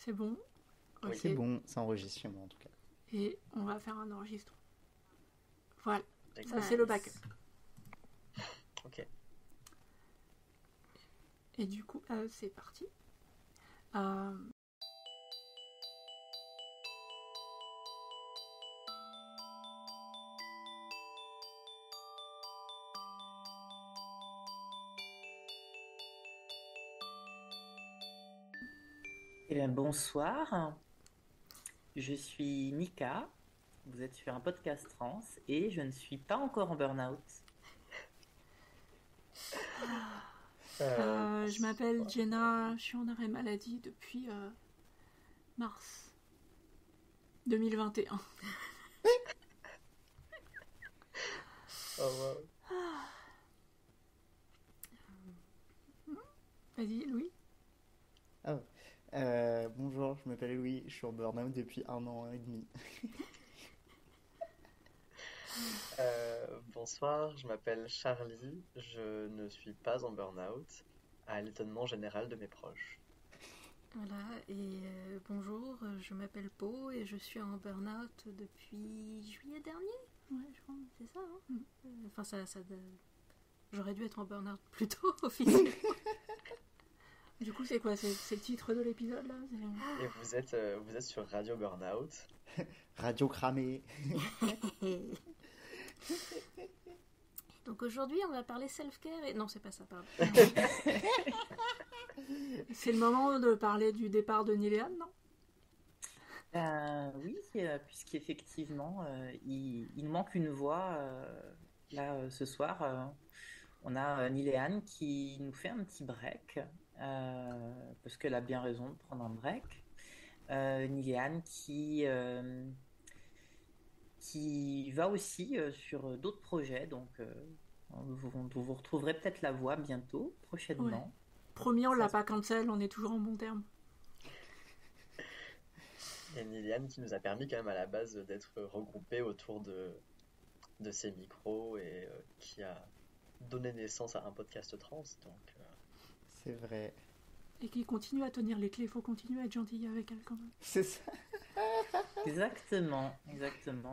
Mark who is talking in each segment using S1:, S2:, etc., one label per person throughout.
S1: C'est bon?
S2: Oui.
S1: Ok.
S3: C'est bon, ça enregistre chez moi en tout cas.
S1: Et on va faire un enregistrement. Voilà, ça
S2: Excellent.
S1: c'est le backup.
S2: Ok.
S1: Et du coup, c'est parti. Euh,
S4: Eh bien, bonsoir, je suis Mika, vous êtes sur un podcast trans et je ne suis pas encore en burn-out.
S1: je m'appelle Jenna, je suis en arrêt maladie depuis mars 2021.
S2: Oh, wow.
S1: Vas-y, Louis.
S3: Bonjour, je m'appelle Louis, je suis en burn-out depuis 1 an et demi.
S2: Bonsoir, je m'appelle Charlie, je ne suis pas en burn-out, à l'étonnement général de mes proches.
S5: Voilà, et bonjour, je m'appelle Pau et je suis en burn-out depuis juillet dernier. Ouais, je crois, c'est ça, hein. Enfin, j'aurais dû être en burn-out plus tôt, officiellement.
S1: Du coup, c'est quoi? C'est le titre de l'épisode là?
S2: Et vous êtes sur Radio Burnout.
S3: Radio cramée.
S5: Donc aujourd'hui, on va parler self-care et... Non, c'est pas ça, pardon.
S1: C'est le moment de parler du départ de Niléane, non?
S4: Oui, puisqu'effectivement, il nous manque une voix là ce soir. On a Niléane qui nous fait un petit break, parce qu'elle a bien raison de prendre un break. Niléane qui va aussi sur d'autres projets, donc vous retrouverez peut-être la voix bientôt, prochainement.
S1: Ouais. Promis, on l'a pas cancel, on est toujours en bon terme.
S2: Et Niliane qui nous a permis quand même à la base d'être regroupés autour de ces micros et qui a donné naissance à un podcast trans. Donc,
S3: C'est vrai.
S1: Et qui continue à tenir les clés, faut continuer à être gentil avec elle quand même.
S3: C'est ça.
S4: Exactement.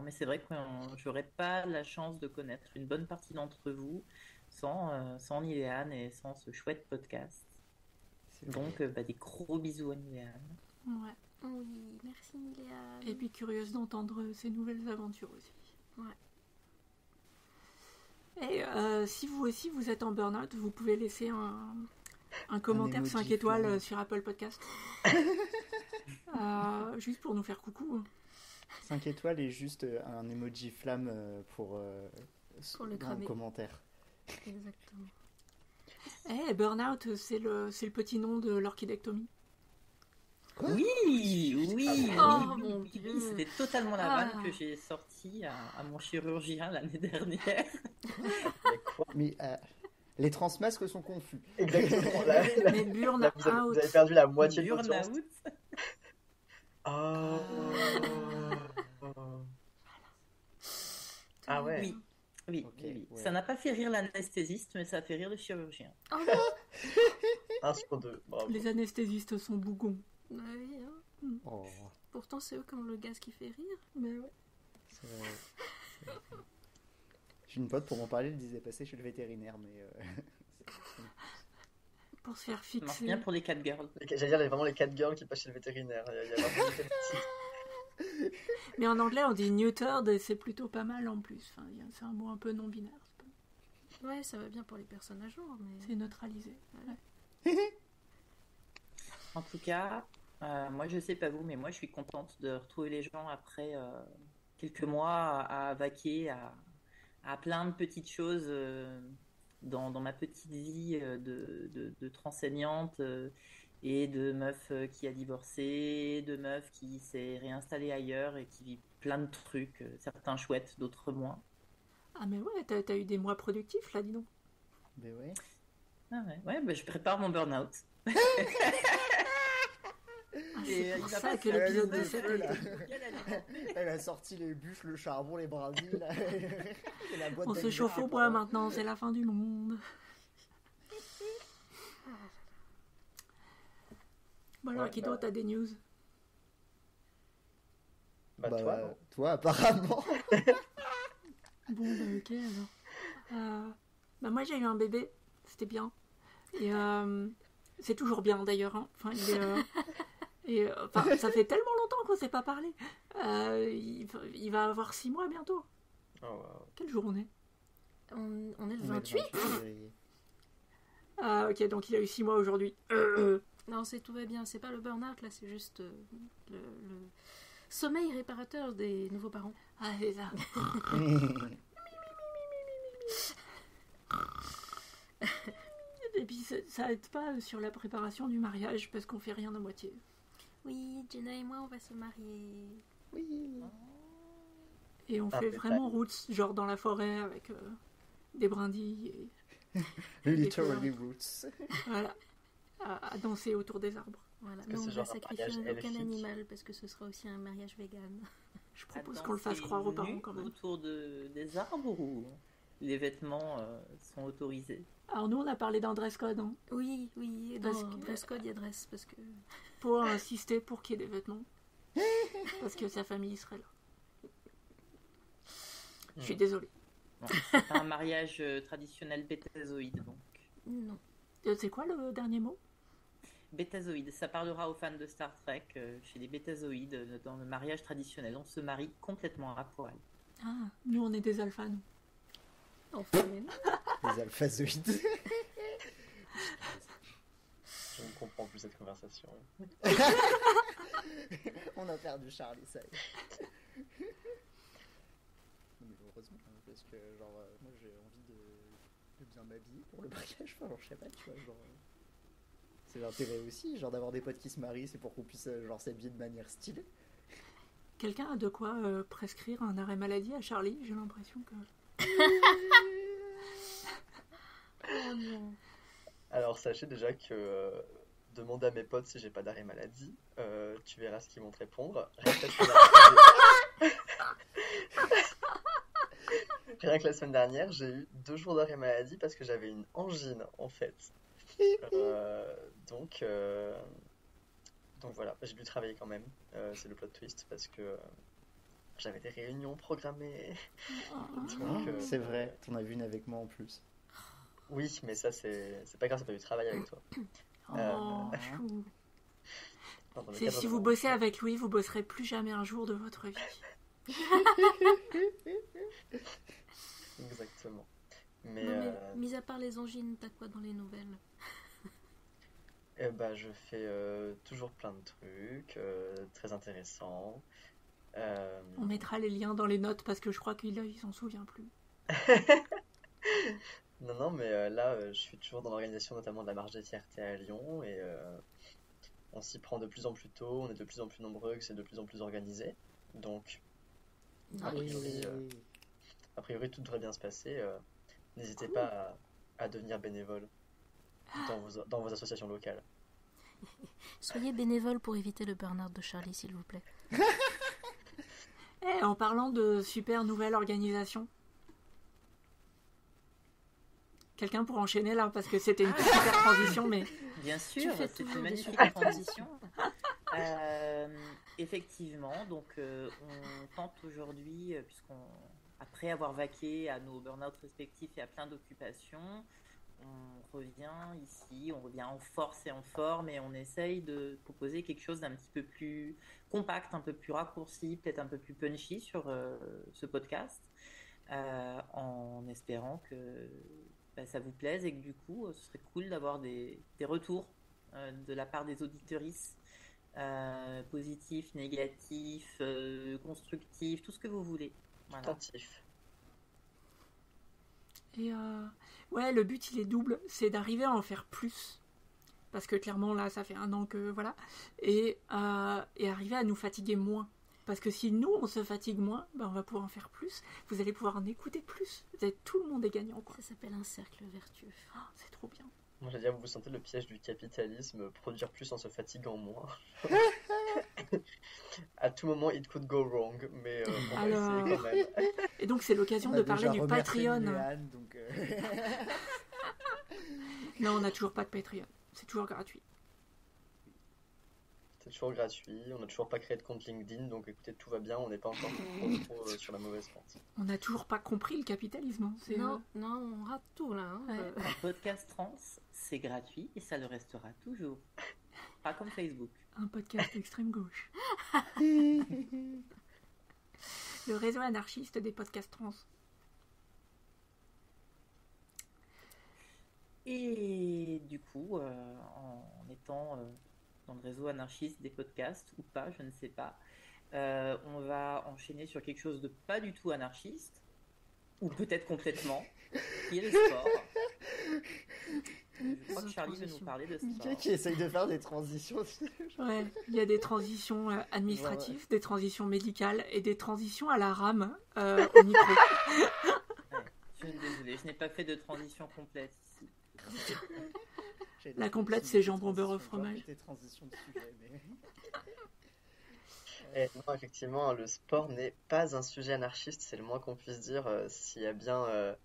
S4: Mais c'est vrai que j'aurais pas la chance de connaître une bonne partie d'entre vous sans Niléane et sans ce chouette podcast. Donc, des gros bisous à Niléane.
S1: Ouais.
S5: Oui, merci Léa.
S1: Et puis curieuse d'entendre ses nouvelles aventures aussi.
S5: Ouais.
S1: Et si vous aussi vous êtes en burn-out, vous pouvez laisser un commentaire
S3: emoji
S1: 5 étoiles
S3: flamme.
S1: sur Apple Podcast. Juste pour nous faire coucou.
S3: 5 étoiles et juste un emoji flamme pour
S5: le
S3: dans
S5: cramer.
S3: commentaire.
S5: Exactement.
S1: Burnout, c'est le petit nom de l'orchidectomie.
S4: Oui,
S5: Oh, mon Dieu.
S4: c'était totalement la vanne que j'ai sortie à mon chirurgien l'année dernière.
S2: mais quoi?
S3: Mais les transmasques sont confus.
S2: Exactement. Là,
S1: Mais
S2: vous
S1: burn-out.
S2: avez perdu la moitié de votre audience.
S4: Burnout.
S2: Ah ouais.
S4: Oui.
S3: Ok,
S4: oui.
S3: ouais.
S4: Ça n'a pas fait rire l'anesthésiste, mais ça a fait rire le chirurgien.
S5: Oh non.
S2: 1 sur 2. Bravo.
S1: Les anesthésistes sont bougons.
S5: Ouais, hein.
S3: Oh,
S5: Pourtant, c'est eux qui ont le gaz qui fait rire.
S1: Mais ouais.
S3: c'est vrai. J'ai une pote pour m'en parler, elle disait passer chez le vétérinaire, mais
S1: Pour se faire
S4: Ça marche
S1: fixer.
S4: bien pour les 4 girls.
S2: J'allais dire, il y a vraiment les 4 girls qui passent chez le vétérinaire. Il y a vraiment des petits-
S1: Mais en anglais, on dit neutered et c'est plutôt pas mal en plus. Enfin, c'est un mot un peu non-binaire.
S5: Ouais, ça va bien pour les personnes à jour, mais...
S1: C'est neutralisé.
S4: En tout cas, moi je sais pas vous, mais moi je suis contente de retrouver les gens après quelques mois à vaquer à plein de petites choses dans ma petite vie de transeignante et de meuf qui a divorcé, de meuf qui s'est réinstallée ailleurs et qui vit plein de trucs, certains chouettes, d'autres moins.
S1: Ah mais ouais, t'as eu des mois productifs là, dis donc.
S3: mais ouais.
S4: Ah ouais, je prépare mon burn-out.
S1: Ah,
S4: Et
S1: c'est pour
S4: il va
S1: ça
S4: pas
S1: que
S4: faire
S1: l'épisode
S3: le
S1: 17
S3: feu,
S1: a
S3: là.
S1: été...
S3: Elle a sorti les bûches, le charbon, les brindilles, là. Et la boîte
S1: On se
S3: d'anniversaire.
S1: chauffe au bois maintenant, c'est la fin du monde. Bon alors,
S2: Ouais,
S1: Kido, t'as des news?
S2: Toi, non.
S3: Toi, apparemment.
S1: Bon, bah ok alors. Moi j'ai eu un bébé, c'était bien. Et c'est toujours bien d'ailleurs. Hein. Enfin, ça fait tellement longtemps qu'on ne s'est pas parlé. Il va avoir 6 mois bientôt.
S2: Oh, wow.
S1: Quel jour on est?
S5: On est le 28.
S1: Ok, donc il a eu 6 mois aujourd'hui.
S5: Non, tout va bien. C'est pas le burn-out, là, c'est juste le sommeil réparateur des nouveaux parents.
S1: Ah, c'est ça. Et puis ça aide pas sur la préparation du mariage parce qu'on fait rien à moitié.
S5: Oui, Jenna et moi, on va se marier.
S3: Oui.
S1: Et on fait vraiment roots, genre dans la forêt avec des brindilles et
S3: Literally roots.
S1: voilà, à danser autour des arbres.
S5: Voilà.
S2: que
S5: Mais on
S2: c'est
S5: va
S2: genre un
S5: sacrifier
S2: mariage
S5: aucun
S2: elfique?
S5: animal parce que ce sera aussi un mariage vegan.
S1: Je propose qu'on le fasse croire aux parents quand même.
S4: Autour des arbres ou les vêtements sont autorisés?
S1: Alors nous on a parlé d'un dress code, hein,
S5: Oui,
S1: Parce
S5: dans
S1: que-
S5: dress code, il y a dress parce que...
S1: pour insister pour qu'il y ait des vêtements. Parce que sa famille serait là. Je suis désolée.
S4: Non, c'est pas un mariage traditionnel bétazoïde, donc.
S5: Non.
S1: C'est quoi le dernier mot?
S4: Bétazoïde, ça parlera aux fans de Star Trek. Chez les bétazoïdes, dans le mariage traditionnel, on se marie complètement à poil.
S1: Ah, nous on est des alphas, nous.
S5: Enfin, mais non.
S3: Les alphazoïdes.
S2: Je ne comprends plus cette conversation.
S3: On a perdu Charlie, ça y est. Non, mais heureusement, hein, parce que genre, moi j'ai envie de bien m'habiller pour le mariage. Enfin, genre, je sais pas, tu vois, genre. C'est l'intérêt aussi, genre d'avoir des potes qui se marient, c'est pour qu'on puisse genre s'habiller de manière stylée.
S1: Quelqu'un a de quoi prescrire un arrêt maladie à Charlie? J'ai l'impression que...
S5: Oh non.
S2: Alors sachez déjà que demander à mes potes si j'ai pas d'arrêt maladie, tu verras ce qu'ils vont te répondre. Rien que la semaine dernière, j'ai eu 2 jours d'arrêt maladie parce que j'avais une angine en fait. Donc voilà, j'ai dû travailler quand même. C'est le plot twist parce que j'avais des réunions programmées. Donc,
S3: C'est vrai, t'en as vu une avec moi en plus.
S2: Oui, mais ça c'est pas grave, ça pas du travail avec toi.
S1: Oh, chou.
S2: Non, dans le
S1: C'est
S2: cadre
S1: si
S2: de
S1: vous
S2: mon-
S1: bossez avec lui, vous bosserez plus jamais un jour de votre vie.
S2: Exactement. Mais,
S5: Non, mais mis à part les angines, t'as quoi dans les nouvelles?
S2: je fais toujours plein de trucs très intéressants.
S1: On mettra les liens dans les notes parce que je crois qu'il s'en souvient plus.
S2: Non, mais là, je suis toujours dans l'organisation notamment de la marche des fiertés à Lyon et on s'y prend de plus en plus tôt, on est de plus en plus nombreux, que c'est de plus en plus organisé. Donc, a priori, tout devrait bien se passer. N'hésitez pas à devenir bénévole dans vos associations locales.
S5: Soyez bénévole pour éviter le burn-out de Charlie, s'il vous plaît.
S1: En parlant de super nouvelle organisation, quelqu'un pour enchaîner là parce que c'était une super transition, mais
S4: Bien sûr,
S5: fais
S4: c'est
S5: toujours
S4: une
S5: des
S4: magnifique
S5: super
S4: transition. Effectivement, donc on tente aujourd'hui, après avoir vaqué à nos burn-out respectifs et à plein d'occupations, on revient ici, on revient en force et en forme et on essaye de proposer quelque chose d'un petit peu plus compact, un peu plus raccourci, peut-être un peu plus punchy sur ce podcast, en espérant que ça vous plaise et que du coup, ce serait cool d'avoir des retours de la part des auditrices, positifs, négatifs, constructifs, tout ce que vous voulez. Voilà.
S2: Attentif.
S1: et ouais, le but il est double, c'est d'arriver à en faire plus. Parce que clairement là, ça fait 1 an que voilà, et arriver à nous fatiguer moins. Parce que si nous on se fatigue moins, on va pouvoir en faire plus. Vous allez pouvoir en écouter plus. Tout le monde est gagnant, quoi.
S5: Ça s'appelle un cercle vertueux.
S1: Oh, c'est trop bien.
S2: Moi, j'allais dire, vous sentez le piège du capitalisme, produire plus en se fatiguant moins. À tout moment, it could go wrong, mais on va
S1: Alors,
S2: essayer quand même.
S1: Et donc c'est l'occasion
S3: On a
S1: de parler
S3: déjà
S1: du
S3: remercié
S1: Patreon.
S3: Mulan, donc,
S1: Non, on n'a toujours pas de Patreon. C'est toujours gratuit.
S2: C'est toujours gratuit, on n'a toujours pas créé de compte LinkedIn, donc écoutez, tout va bien, on n'est pas encore trop sur la mauvaise pente.
S1: On n'a toujours pas compris le capitalisme. Hein.
S5: Non, on rate tout là. Hein.
S1: Ouais.
S4: Un podcast trans, c'est gratuit et ça le restera toujours. Pas comme Facebook.
S1: Un podcast d'extrême gauche. Le réseau anarchiste des podcasts trans.
S4: Et du coup, en étant dans le réseau anarchiste des podcasts, ou pas, je ne sais pas, on va enchaîner sur quelque chose de pas du tout anarchiste, ou peut-être complètement, qui est le sport. Je crois que Charlie veut nous parler de
S3: Mika
S4: sport.
S3: qui essaye de faire des transitions.
S1: Ouais, il y a des transitions administratives, des transitions médicales et des transitions à la rame au micro.
S4: Ouais, je suis désolée, je n'ai pas fait de transition complète ici.
S1: La complète, c'est jambon beurre au fromage.
S3: Des transitions de sujet, mais...
S2: Et non, effectivement, le sport n'est pas un sujet anarchiste, c'est le moins qu'on puisse dire. S'il y a bien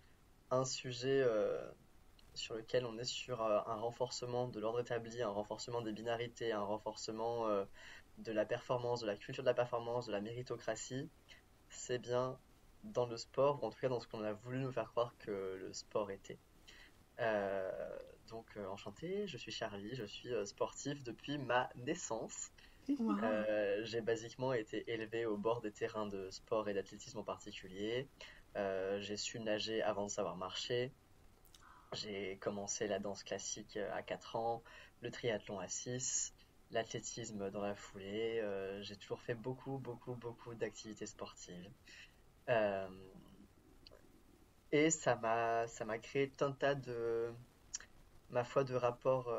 S2: un sujet sur lequel on est sur un renforcement de l'ordre établi, un renforcement des binarités, un renforcement de la performance, de la culture de la performance, de la méritocratie, c'est bien dans le sport, ou en tout cas dans ce qu'on a voulu nous faire croire que le sport était. Donc enchanté, je suis Charlie, je suis sportif depuis ma naissance.
S1: Wow.
S2: J'ai basiquement été élevé au bord des terrains de sport et d'athlétisme en particulier. J'ai su nager avant de savoir marcher. J'ai commencé la danse classique à 4 ans, le triathlon à 6, l'athlétisme dans la foulée. J'ai toujours fait beaucoup d'activités sportives. Euh, et ça m'a créé tout un tas de, ma foi, de rapports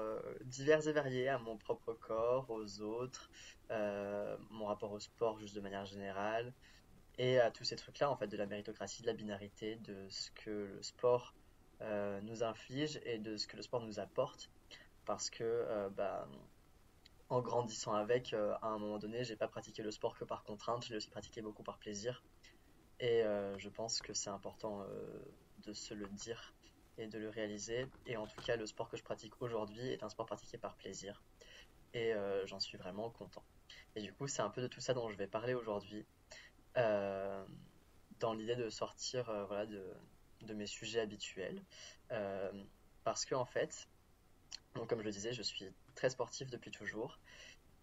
S2: divers et variés à mon propre corps, aux autres, mon rapport au sport juste de manière générale, et à tous ces trucs-là, en fait, de la méritocratie, de la binarité, de ce que le sport nous inflige et de ce que le sport nous apporte. Parce que, en grandissant avec, à un moment donné, j'ai pas pratiqué le sport que par contrainte, je l'ai aussi pratiqué beaucoup par plaisir. Et je pense que c'est important de se le dire et de le réaliser. Et en tout cas, le sport que je pratique aujourd'hui est un sport pratiqué par plaisir. Et j'en suis vraiment content. Et du coup, c'est un peu de tout ça dont je vais parler aujourd'hui. Dans l'idée de sortir voilà, de mes sujets habituels. Parce que, en fait, donc, comme je le disais, je suis très sportif depuis toujours.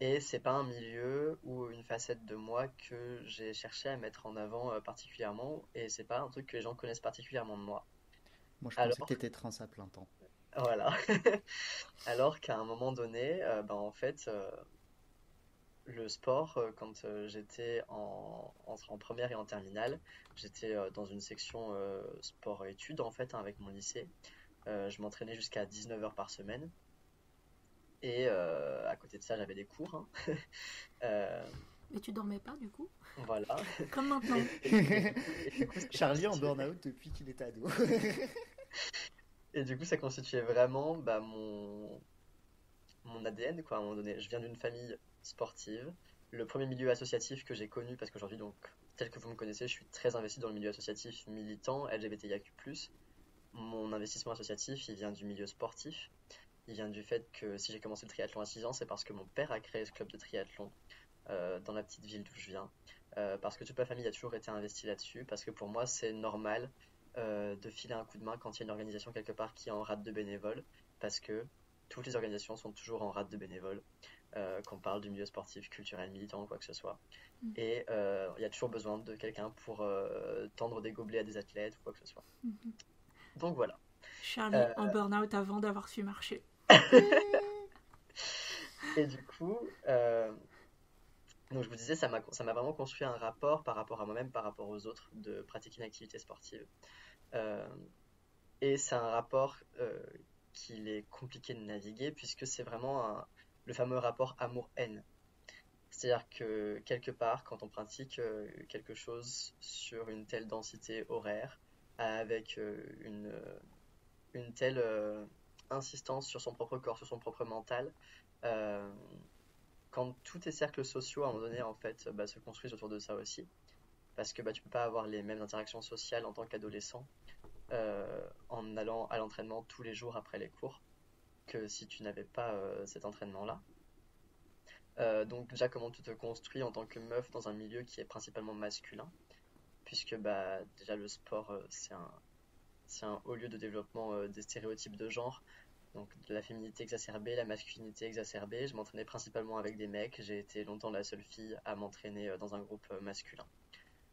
S2: Et c'est pas un milieu ou une facette de moi que j'ai cherché à mettre en avant particulièrement. Et c'est pas un truc que les gens connaissent particulièrement de moi.
S3: Moi, je pensais
S2: Alors,
S3: que t'étais trans à plein temps.
S2: voilà. Alors qu'à un moment donné, en fait, le sport, quand j'étais en première et en terminale, j'étais dans une section sport-études en fait, hein, avec mon lycée. Je m'entraînais jusqu'à 19 heures par semaine. Et à côté de ça, j'avais des cours. Hein.
S5: Mais tu dormais pas du coup?
S2: Voilà.
S1: Comme maintenant.
S2: Et du coup, ça
S3: Charlie en
S2: constituait-
S3: burn-out depuis qu'il était ado.
S2: Et du coup, ça constituait vraiment mon ADN, quoi, à un moment donné. Je viens d'une famille sportive. Le premier milieu associatif que j'ai connu, parce qu'aujourd'hui, donc, tel que vous me connaissez, je suis très investi dans le milieu associatif militant, LGBTIQ+. Mon investissement associatif, il vient du milieu sportif. Il vient du fait que si j'ai commencé le triathlon à 6 ans, c'est parce que mon père a créé ce club de triathlon dans la petite ville d'où je viens. Parce que toute ma famille a toujours été investie là-dessus. Parce que pour moi, c'est normal de filer un coup de main quand il y a une organisation quelque part qui est en rate de bénévoles. Parce que toutes les organisations sont toujours en rate de bénévoles. Qu'on parle du milieu sportif, culturel, militant ou quoi que ce soit. Et il y a toujours besoin de quelqu'un pour tendre des gobelets à des athlètes ou quoi que ce soit. Donc voilà.
S1: Charlie en burn-out avant d'avoir su marcher.
S2: Et du coup, donc je vous disais, ça m'a vraiment construit un rapport par rapport à moi-même, par rapport aux autres, de pratiquer une activité sportive. Et c'est un rapport qu'il est compliqué de naviguer, puisque c'est vraiment le fameux rapport amour-haine. C'est-à-dire que quelque part, quand on pratique quelque chose sur une telle densité horaire, avec une telle insistance sur son propre corps, sur son propre mental, quand tous tes cercles sociaux, à un moment donné, en fait, se construisent autour de ça aussi, parce que tu peux pas avoir les mêmes interactions sociales en tant qu'adolescent en allant à l'entraînement tous les jours après les cours, que si tu n'avais pas cet entraînement-là. Donc déjà, comment tu te construis en tant que meuf dans un milieu qui est principalement masculin, puisque bah, déjà le sport, c'est un haut lieu de développement des stéréotypes de genre, donc de la féminité exacerbée, la masculinité exacerbée. Je m'entraînais principalement avec des mecs, j'ai été longtemps la seule fille à m'entraîner dans un groupe masculin.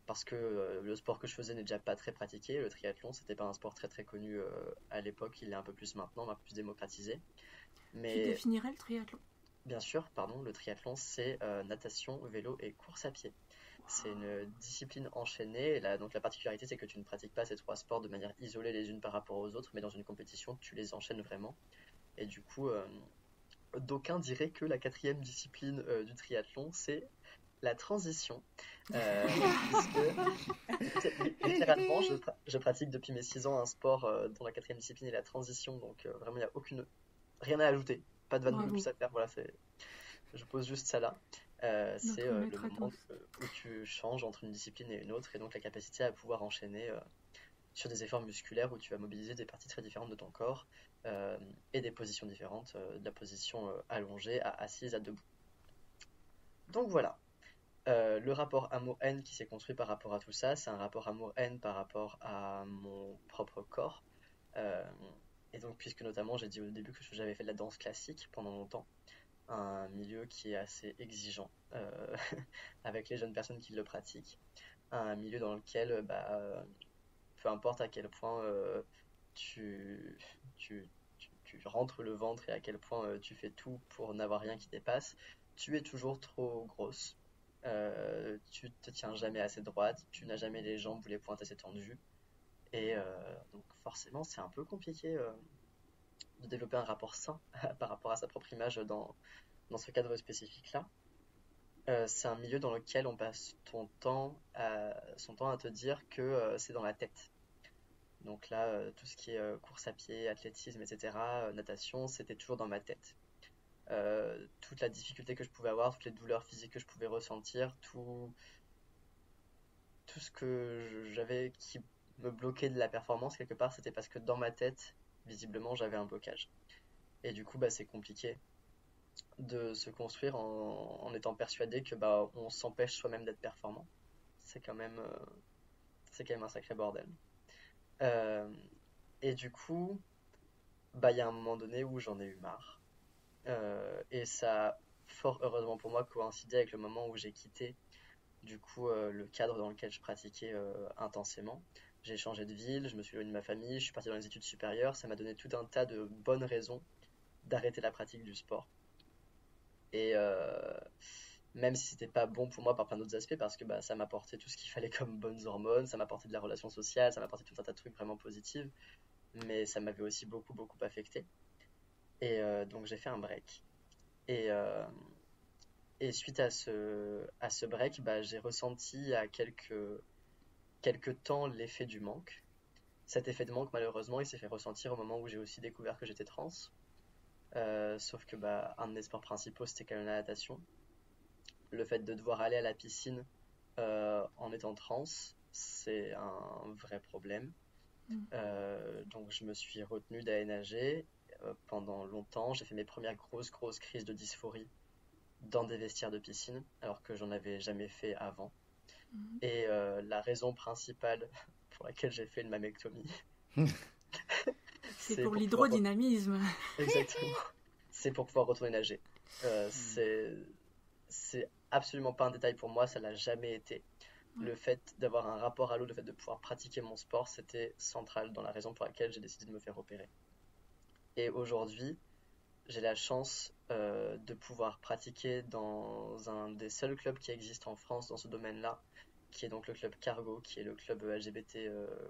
S2: Parce que le sport que je faisais n'est déjà pas très pratiqué, le triathlon, c'était pas un sport très très connu à l'époque, il est un peu plus maintenant, un peu plus démocratisé.
S1: Tu
S2: Mais
S1: définirais le triathlon?
S2: bien sûr, pardon, le triathlon, c'est natation, vélo et course à pied. C'est une discipline enchaînée. Donc la particularité, c'est que tu ne pratiques pas ces trois sports de manière isolée les unes par rapport aux autres, mais dans une compétition, tu les enchaînes vraiment. Et du coup, d'aucuns diraient que la quatrième discipline du triathlon, c'est la transition. Puisque littéralement, je pratique depuis mes 6 ans un sport dont la quatrième discipline est la transition. Donc vraiment, il n'y a rien à ajouter. Pas de vanne de
S1: Bravo.
S2: plus à faire. Voilà, je pose juste ça là. C'est
S1: Notre
S2: le
S1: maître à
S2: moment
S1: tous.
S2: où tu changes entre une discipline et une autre, et donc la capacité à pouvoir enchaîner sur des efforts musculaires où tu vas mobiliser des parties très différentes de ton corps et des positions différentes, de la position allongée à assise à debout. Donc voilà. Le rapport amour-haine qui s'est construit par rapport à tout ça, c'est un rapport amour-haine par rapport à mon propre corps. Euh, et donc, puisque notamment j'ai dit au début que j'avais fait de la danse classique pendant longtemps, un milieu qui est assez exigeant avec les jeunes personnes qui le pratiquent, un milieu dans lequel, peu importe à quel point tu, tu, tu rentres le ventre et à quel point tu fais tout pour n'avoir rien qui dépasse, tu es toujours trop grosse. Tu te tiens jamais assez droite, tu n'as jamais les jambes ou les pointes assez tendues. Et donc forcément, c'est un peu compliqué de développer un rapport sain par rapport à sa propre image dans ce cadre spécifique-là. C'est un milieu dans lequel on passe son temps à te dire que c'est dans la tête. Donc là, tout ce qui est course à pied, athlétisme, etc., natation, c'était toujours dans ma tête. Toute la difficulté que je pouvais avoir, toutes les douleurs physiques que je pouvais ressentir, tout ce que j'avais qui me bloquait de la performance quelque part, c'était parce que dans ma tête, visiblement, j'avais un blocage. Et du coup, c'est compliqué de se construire en étant persuadé que on s'empêche soi-même d'être performant. C'est quand même, un sacré bordel. Euh, et du coup, il y a un moment donné où j'en ai eu marre. Et ça a fort heureusement pour moi coïncidé avec le moment où j'ai quitté du coup le cadre dans lequel je pratiquais intensément. J'ai changé de ville, je me suis éloigné de ma famille, je suis parti dans les études supérieures, ça m'a donné tout un tas de bonnes raisons d'arrêter la pratique du sport. Et même si c'était pas bon pour moi par plein d'autres aspects, parce que ça m'apportait tout ce qu'il fallait comme bonnes hormones, ça m'apportait de la relation sociale, ça m'apportait tout un tas de trucs vraiment positifs, mais ça m'avait aussi beaucoup beaucoup affecté. Et donc j'ai fait un break. Et, euh, et suite à ce break, j'ai ressenti il y a quelques temps l'effet du manque. Cet effet de manque, malheureusement, il s'est fait ressentir au moment où j'ai aussi découvert que j'étais trans. Sauf que un de mes sports principaux, c'était quand même la natation. Le fait de devoir aller à la piscine en étant trans, c'est un vrai problème. Donc je me suis retenu d'aller nager pendant longtemps. J'ai fait mes premières grosses crises de dysphorie dans des vestiaires de piscine, alors que j'en avais jamais fait avant. Et la raison principale pour laquelle j'ai fait une mammectomie,
S1: c'est pour l'hydrodynamisme.
S2: Exactement. C'est pour pouvoir retourner nager. C'est absolument pas un détail pour moi, ça l'a jamais été. Le fait d'avoir un rapport à l'eau, le fait de pouvoir pratiquer mon sport, c'était central dans la raison pour laquelle j'ai décidé de me faire opérer. Et aujourd'hui, j'ai la chance de pouvoir pratiquer dans un des seuls clubs qui existent en France dans ce domaine-là, qui est donc le club Cargo, qui est le club LGBT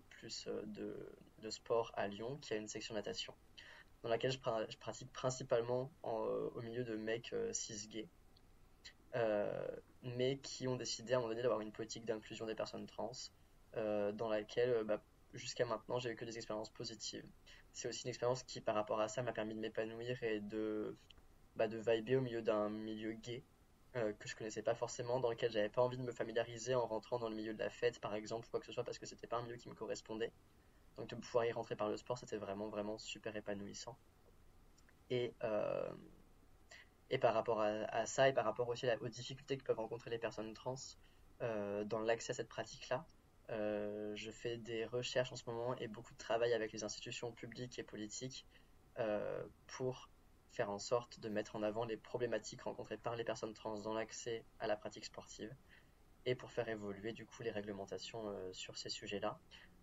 S2: plus de sport à Lyon, qui a une section natation, dans laquelle je pratique principalement au milieu de mecs cis-gays, mais qui ont décidé à un moment donné d'avoir une politique d'inclusion des personnes trans, dans laquelle jusqu'à maintenant j'ai eu que des expériences positives. C'est aussi une expérience qui par rapport à ça m'a permis de m'épanouir et de vibrer au milieu d'un milieu gay que je connaissais pas forcément, dans lequel j'avais pas envie de me familiariser en rentrant dans le milieu de la fête par exemple, ou quoi que ce soit, parce que c'était pas un milieu qui me correspondait. Donc de pouvoir y rentrer par le sport, c'était vraiment super épanouissant. Et Et par rapport à ça, et par rapport aussi aux difficultés que peuvent rencontrer les personnes trans dans l'accès à cette pratique-là, je fais des recherches en ce moment et beaucoup de travail avec les institutions publiques et politiques pour faire en sorte de mettre en avant les problématiques rencontrées par les personnes trans dans l'accès à la pratique sportive et pour faire évoluer du coup les réglementations sur ces sujets-là,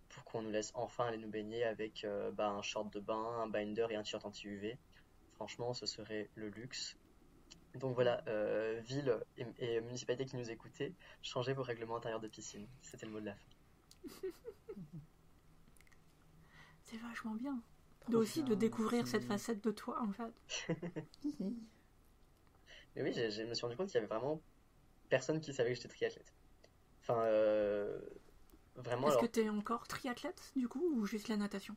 S2: pour qu'on nous laisse enfin aller nous baigner avec un short de bain, un binder et un t-shirt anti-UV. Franchement, ce serait le luxe. Donc voilà, ville et municipalité qui nous écoutaient, changez vos règlements intérieurs de piscine. C'était le mot de la fin.
S1: C'est vachement bien.
S3: Trop
S1: Aussi de
S3: bien,
S1: découvrir
S3: merci.
S1: cette facette de toi, en fait.
S2: Mais oui, je me suis rendu compte qu'il y avait vraiment personne qui savait que j'étais triathlète. Enfin, vraiment,
S1: Est-ce que
S2: alors,
S1: t'es encore triathlète, du coup, ou juste la natation?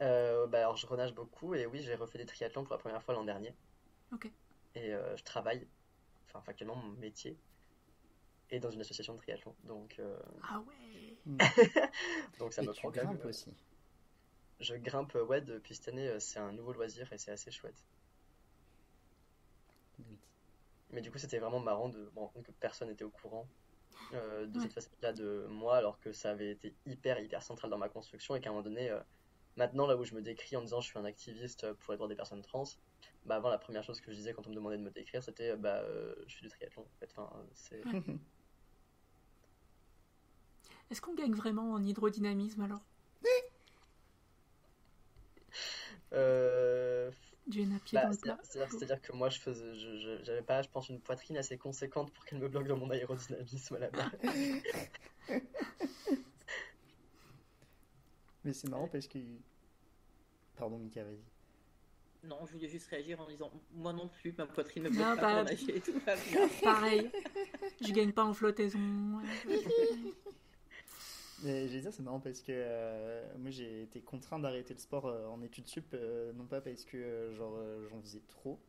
S2: alors je renage beaucoup et oui, j'ai refait des triathlons pour la première fois l'an dernier.
S1: Ok.
S2: Et je travaille, enfin factuellement mon métier est dans une association de triathlon. Donc,
S1: Ah ouais.
S2: donc ça
S3: Et
S2: me
S3: tu
S2: prend quand même.
S3: grimpes aussi.
S2: Je grimpe, ouais, depuis cette année, c'est un nouveau loisir et c'est assez chouette.
S3: Oui.
S2: Mais du coup, c'était vraiment marrant de me rendre compte que personne n'était au courant de
S1: Ouais.
S2: cette facette-là de moi, alors que ça avait été hyper central dans ma construction et qu'à un moment donné, maintenant, là où je me décris en disant je suis un activiste pour les droits des personnes trans, bah avant, la première chose que je disais quand on me demandait de me décrire, c'était je suis du triathlon, en fait. Enfin, c'est...
S1: Est-ce qu'on gagne vraiment en hydrodynamisme, alors?
S2: Euh,
S1: Du pied dans le plat?
S2: c'est-à-dire que moi, j'avais pas, je pense, une poitrine assez conséquente pour qu'elle me bloque dans mon aérodynamisme là-bas.
S3: Mais c'est marrant parce que. Pardon, Mika, vas-y.
S4: Non, je voulais juste réagir en disant moi non plus, ma poitrine me
S1: Non,
S4: bloque pas
S1: bah,
S4: pour nager et tout va bien.
S1: Pareil. Je gagne pas en flottaison.
S3: Mais je veux dire, c'est marrant parce que moi j'ai été contraint d'arrêter le sport en études sup, non pas parce que j'en faisais trop,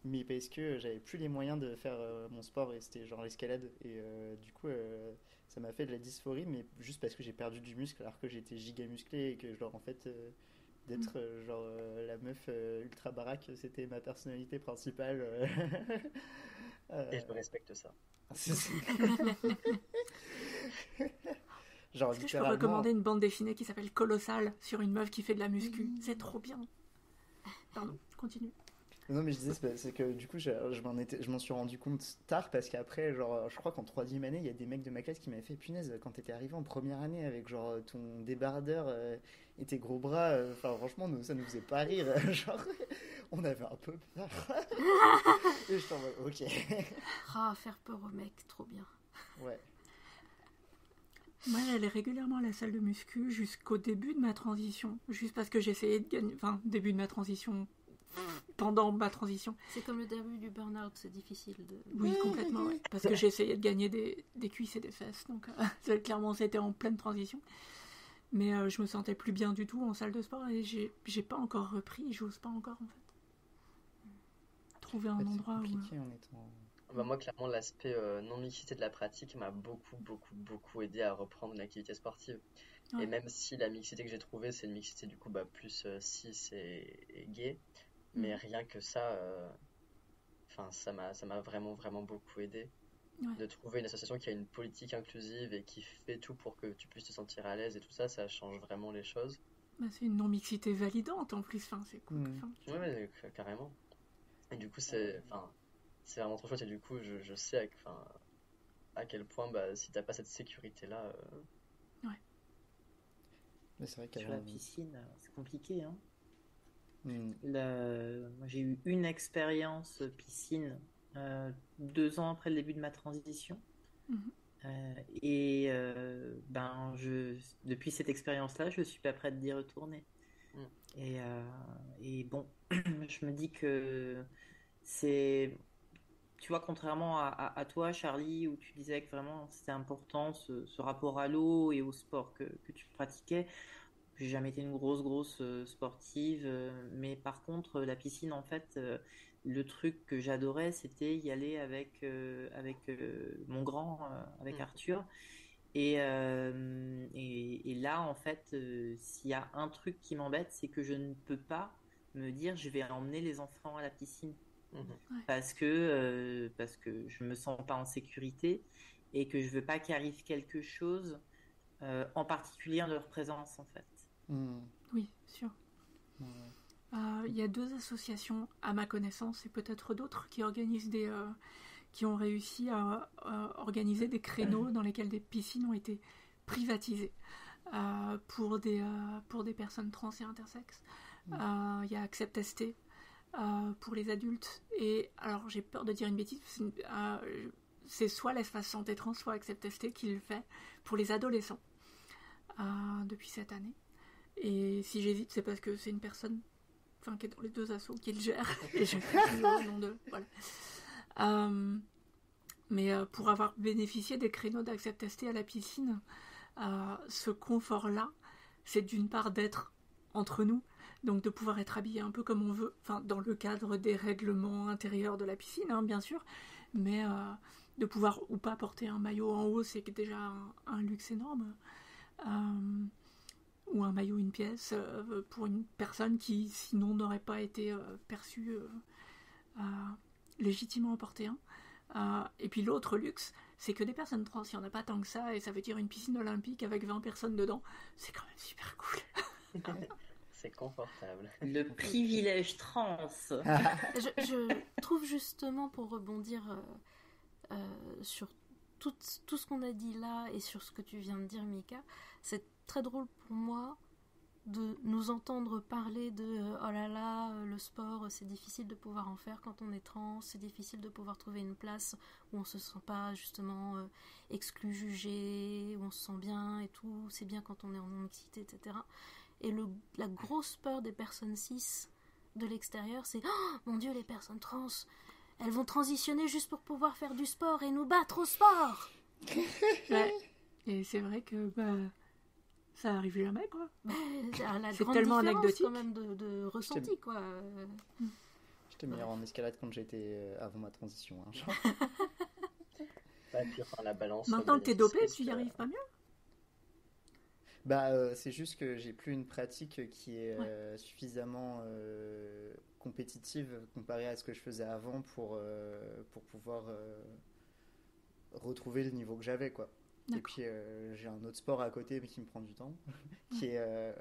S3: mais parce que j'avais plus les moyens de faire mon sport et c'était genre l'escalade. Et du coup, ça m'a fait de la dysphorie, mais juste parce que j'ai perdu du muscle alors que j'étais giga musclé et que, genre, en fait, d'être la meuf ultra baraque, c'était ma personnalité principale.
S2: Et je respecte ça.
S3: C'est ça. Genre,
S1: Est-ce que je peux
S3: littéralement.
S1: recommander une bande dessinée qui s'appelle Colossal sur une meuf qui fait de la muscu? C'est trop bien. Pardon, continue.
S3: Non, mais je disais, c'est que du coup, je m'en suis rendu compte tard parce qu'après, genre, je crois qu'en troisième année, il y a des mecs de ma classe qui m'avaient fait punaise quand t'étais arrivé en première année avec genre ton débardeur et tes gros bras. Enfin, franchement, ça nous faisait pas rire. Genre, on avait un peu peur. Et je t'en mode, ok.
S5: Ah, faire peur aux mecs, trop bien.
S3: Ouais.
S1: Moi, j'allais régulièrement à la salle de muscu jusqu'au début de ma transition. Juste parce que j'essayais de gagner. Enfin, début de ma transition. Pendant ma transition.
S5: C'est comme le début du burn-out, c'est difficile de.
S1: Oui, complètement. Ouais. Parce que j'essayais de gagner des cuisses et des fesses. Donc, clairement, c'était en pleine transition. Mais je me sentais plus bien du tout en salle de sport et j'ai pas encore repris. J'ose pas encore, en fait. Trouver un
S3: En fait, c'est
S1: endroit où.
S3: compliqué en étant.
S2: Bah, moi, clairement, l'aspect non-mixité de la pratique m'a beaucoup aidé à reprendre une activité sportive.
S1: Ouais.
S2: Et même si la mixité que j'ai trouvée, c'est une mixité du coup plus cis et gay, mais rien que ça, enfin ça m'a vraiment beaucoup aidé
S1: Ouais.
S2: de trouver une association qui a une politique inclusive et qui fait tout pour que tu puisses te sentir à l'aise et tout ça, ça change vraiment les choses.
S1: Bah, c'est une non-mixité validante en plus. Enfin, c'est cool. Enfin,
S2: Ouais, carrément. Et du coup, c'est vraiment trop chouette et du coup, je sais à quel point si t'as pas cette sécurité-là,
S3: Mais c'est vrai
S4: Sur la piscine, c'est compliqué. Hein.
S3: Hmm.
S4: Moi, j'ai eu une expérience piscine 2 ans après le début de ma transition.
S1: Mhm.
S4: Depuis cette expérience-là, je suis pas prête d'y retourner. Et bon, je me dis que c'est, tu vois, contrairement à toi, Charlie, où tu disais que vraiment c'était important ce rapport à l'eau et au sport que tu pratiquais. J'ai jamais été une grosse sportive, mais par contre, la piscine, en fait, le truc que j'adorais, c'était y aller avec mon grand, avec Arthur. Et là, en fait, s'il y a un truc qui m'embête, c'est que je ne peux pas me dire je vais emmener les enfants à la piscine. parce que je me sens pas en sécurité et que je veux pas qu'il arrive quelque chose, en particulier en leur présence en fait.
S1: Oui, sûr. Il y a 2 associations à ma connaissance et peut-être d'autres qui organisent qui ont réussi à organiser des créneaux dans lesquels des piscines ont été privatisées pour des personnes trans et intersexes. Il y a Accept ST pour les adultes, et alors j'ai peur de dire une bêtise, c'est soit l'espace santé trans, soit Accept ST qui le fait pour les adolescents depuis cette année. Et si j'hésite, c'est parce que c'est une personne qui est dans les 2 assos qui le gère, et je fais le nom de... Voilà. Mais pour avoir bénéficié des créneaux d'Accept ST à la piscine, ce confort-là, c'est d'une part d'être entre nous, donc de pouvoir être habillé un peu comme on veut, dans le cadre des règlements intérieurs de la piscine, hein, bien sûr, mais de pouvoir ou pas porter un maillot en haut, c'est déjà un luxe énorme. Ou un maillot, une pièce, pour une personne qui sinon n'aurait pas été perçue légitimement en porter un. Et puis l'autre luxe, c'est que des personnes trans, il n'y en a pas tant que ça, et ça veut dire une piscine olympique avec 20 personnes dedans, c'est quand même super cool.
S2: C'est confortable.
S4: Le privilège trans.
S5: Je trouve justement, pour rebondir sur tout ce qu'on a dit là et sur ce que tu viens de dire, Mika, c'est très drôle pour moi de nous entendre parler de oh là là, le sport, c'est difficile de pouvoir en faire quand on est trans, c'est difficile de pouvoir trouver une place où on se sent pas justement exclu, jugé, où on se sent bien et tout, c'est bien quand on est en non-mixité, etc. Et la grosse peur des personnes cis de l'extérieur, c'est oh mon Dieu, les personnes trans, elles vont transitionner juste pour pouvoir faire du sport et nous battre au sport.
S1: Ouais. Et c'est vrai que ça arrive jamais, quoi.
S5: C'est tellement anecdotique quand même de ressenti, quoi.
S3: J'étais meilleur en escalade quand j'étais avant ma transition. Hein,
S2: puis la balance.
S1: Maintenant que t'es dopé, tu y arrives pas mieux.
S3: C'est juste que j'ai plus une pratique qui est suffisamment compétitive comparée à ce que je faisais avant pour pouvoir retrouver le niveau que j'avais, quoi. Et puis j'ai un autre sport à côté mais qui me prend du temps, qui est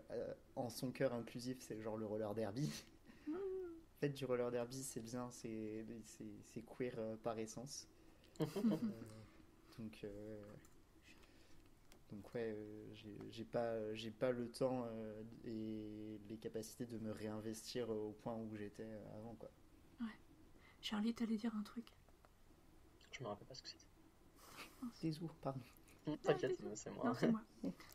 S3: en son cœur inclusif, c'est genre le roller derby. En fait, du roller derby, c'est bien, c'est queer par essence. Donc ouais, j'ai pas le temps et les capacités de me réinvestir au point où j'étais avant, quoi.
S1: Ouais. Charlie, t'allais dire un truc.
S2: Je me rappelle pas ce que c'était.
S3: Désolé, pardon.
S2: T'inquiète, c'est moi.
S1: Non, c'est moi.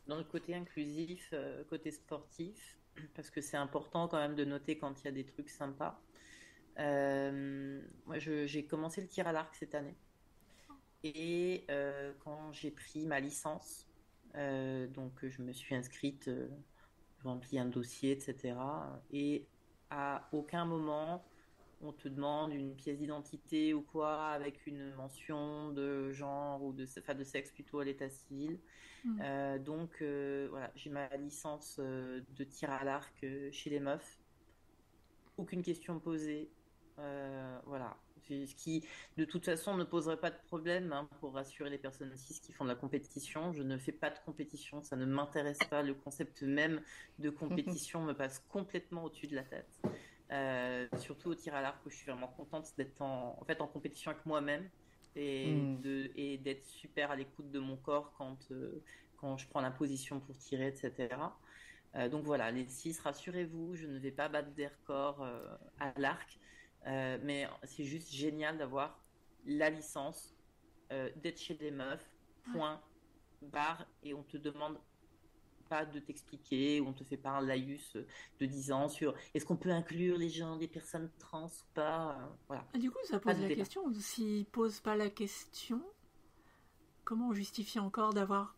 S4: Dans le côté inclusif, côté sportif, parce que c'est important quand même de noter quand il y a des trucs sympas. Moi, j'ai commencé le tir à l'arc cette année. Et quand j'ai pris ma licence, donc je me suis inscrite, rempli un dossier, etc. Et à aucun moment on te demande une pièce d'identité ou quoi avec une mention de genre ou de sexe plutôt à l'état civil. Donc voilà, j'ai ma licence de tir à l'arc chez les meufs. Aucune question posée. Voilà. Ce qui, de toute façon, ne poserait pas de problème, hein, pour rassurer les personnes cis qui font de la compétition. Je ne fais pas de compétition, ça ne m'intéresse pas. Le concept même de compétition me passe complètement au-dessus de la tête. Surtout au tir à l'arc où je suis vraiment contente d'être en compétition avec moi-même et d'être super à l'écoute de mon corps quand je prends la position pour tirer, etc. Donc voilà, les cis, rassurez-vous, je ne vais pas battre des records à l'arc. Mais c'est juste génial d'avoir la licence, d'être chez des meufs, point, barre, et on te demande pas de t'expliquer, ou on te fait pas un laïus de 10 ans sur est-ce qu'on peut inclure les personnes trans ou pas, voilà.
S1: Du coup, ça pose la question, s'ils posent pas la question, comment on justifie encore d'avoir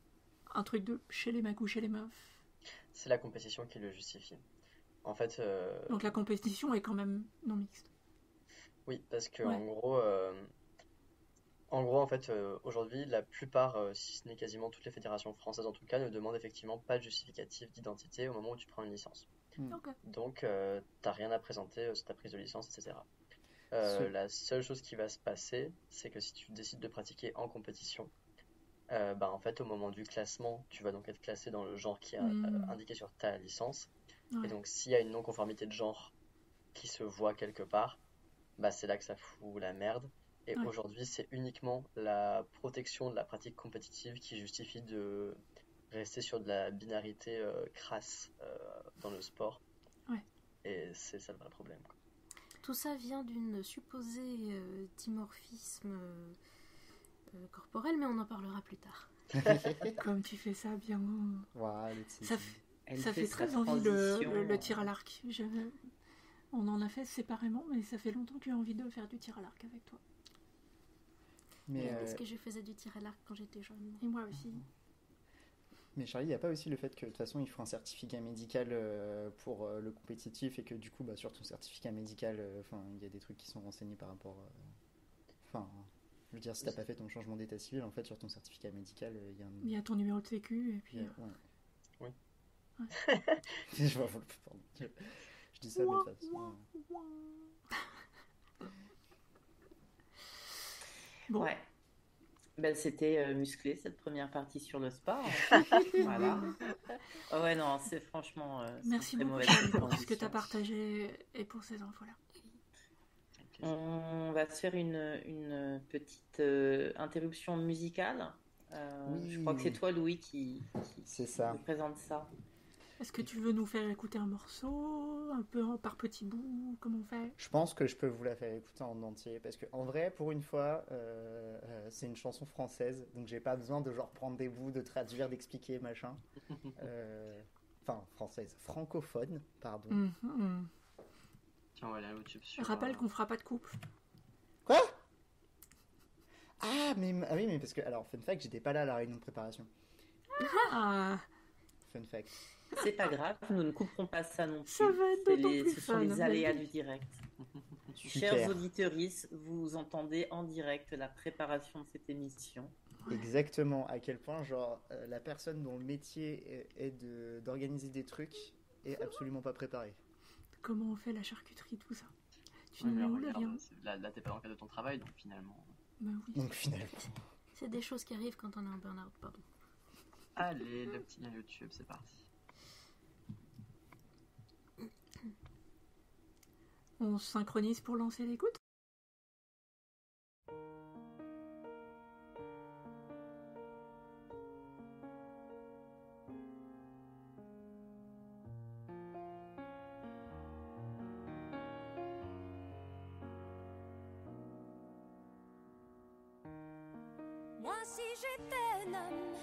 S1: un truc de chez les mecs ou chez les meufs?
S2: C'est la compétition qui le justifie. En fait...
S1: Donc la compétition est quand même non mixte.
S2: Oui, parce que en gros, en fait, aujourd'hui, la plupart, si ce n'est quasiment toutes les fédérations françaises en tout cas, ne demandent effectivement pas de justificatif d'identité au moment où tu prends une licence.
S1: Okay.
S2: Donc, t'as rien à présenter sur ta prise de licence, etc. La seule chose qui va se passer, c'est que si tu décides de pratiquer en compétition, en fait, au moment du classement, tu vas donc être classé dans le genre qui est indiqué sur ta licence.
S1: Ouais.
S2: Et donc, s'il y a une non-conformité de genre qui se voit quelque part, c'est là que ça fout la merde. Et
S1: Ouais.
S2: aujourd'hui, c'est uniquement la protection de la pratique compétitive qui justifie de rester sur de la binarité crasse dans le sport.
S1: Ouais.
S2: Et c'est ça le vrai problème, quoi.
S5: Tout ça vient d'une supposée dimorphisme corporel, mais on en parlera plus tard.
S1: Comme tu fais ça bien.
S3: Voilà,
S1: Ça fait
S4: sa
S1: très envie
S4: transition.
S1: le tir à l'arc. On en a fait séparément, mais ça fait longtemps que j'ai envie de faire du tir à l'arc avec toi.
S3: Mais,
S5: Parce que je faisais du tir à l'arc quand j'étais jeune.
S1: Et moi aussi.
S3: mais Charlie, il n'y a pas aussi le fait que de toute façon il faut un certificat médical pour le compétitif et que du coup sur ton certificat médical, il y a des trucs qui sont renseignés par rapport. Je veux dire, si t'as pas fait ton changement d'état civil, en fait sur ton certificat médical, il y a un.
S1: Il y a ton numéro de sécu et puis.
S3: Ouais.
S2: Oui.
S1: Ouais.
S3: Je dis ça de toute façon.
S1: Bon.
S4: Ouais. C'était musclé cette première partie sur le sport. Voilà. Oh ouais, non, c'est franchement. C'est
S1: Merci
S4: une très
S1: beaucoup
S4: mauvaise
S1: Charlie, pour ce que tu
S4: transition.
S1: as partagé et pour ces infos-là.
S4: On va se faire une petite interruption musicale.
S3: Oui.
S4: Je crois que c'est toi, Louis, qui
S3: C'est ça.
S4: nous présente ça.
S1: Est-ce que tu veux nous faire écouter un morceau, un peu par petits bouts, comment on fait?
S3: Je pense que je peux vous la faire écouter en entier parce que en vrai, pour une fois, c'est une chanson française, donc j'ai pas besoin de prendre des bouts, de traduire, d'expliquer, machin. Française, francophone, pardon.
S1: Mhm.
S2: Tiens, on va aller à YouTube sur.
S1: Rappelle qu'on fera pas de couple.
S3: Quoi? Ah oui, mais parce que alors fun fact, j'étais pas là à la réunion de préparation.
S1: Ah,
S3: Fun fact.
S4: C'est pas grave, nous ne couperons pas ça non plus.
S1: Ça va être d'autant plus
S4: Ce sont
S1: fun.
S4: les aléas du direct.
S3: Super.
S4: Chers auditeuristes, vous entendez en direct la préparation de cette émission.
S3: Exactement. À quel point la personne dont le métier est d'organiser des trucs est absolument pas préparée.
S1: comment on fait la charcuterie, tout ça. Tu
S2: Ouais,
S1: nous
S2: mais
S1: mets où le
S2: regarde,
S1: lien?
S2: là, t'es pas dans le cadre de ton travail, donc finalement.
S1: Bah oui.
S3: Donc finalement.
S5: C'est des choses qui arrivent quand on est en burn-out, pardon.
S2: Allez, le petit lien YouTube, c'est parti.
S1: On se synchronise pour lancer l'écoute?
S6: Moi, si j'étais un homme,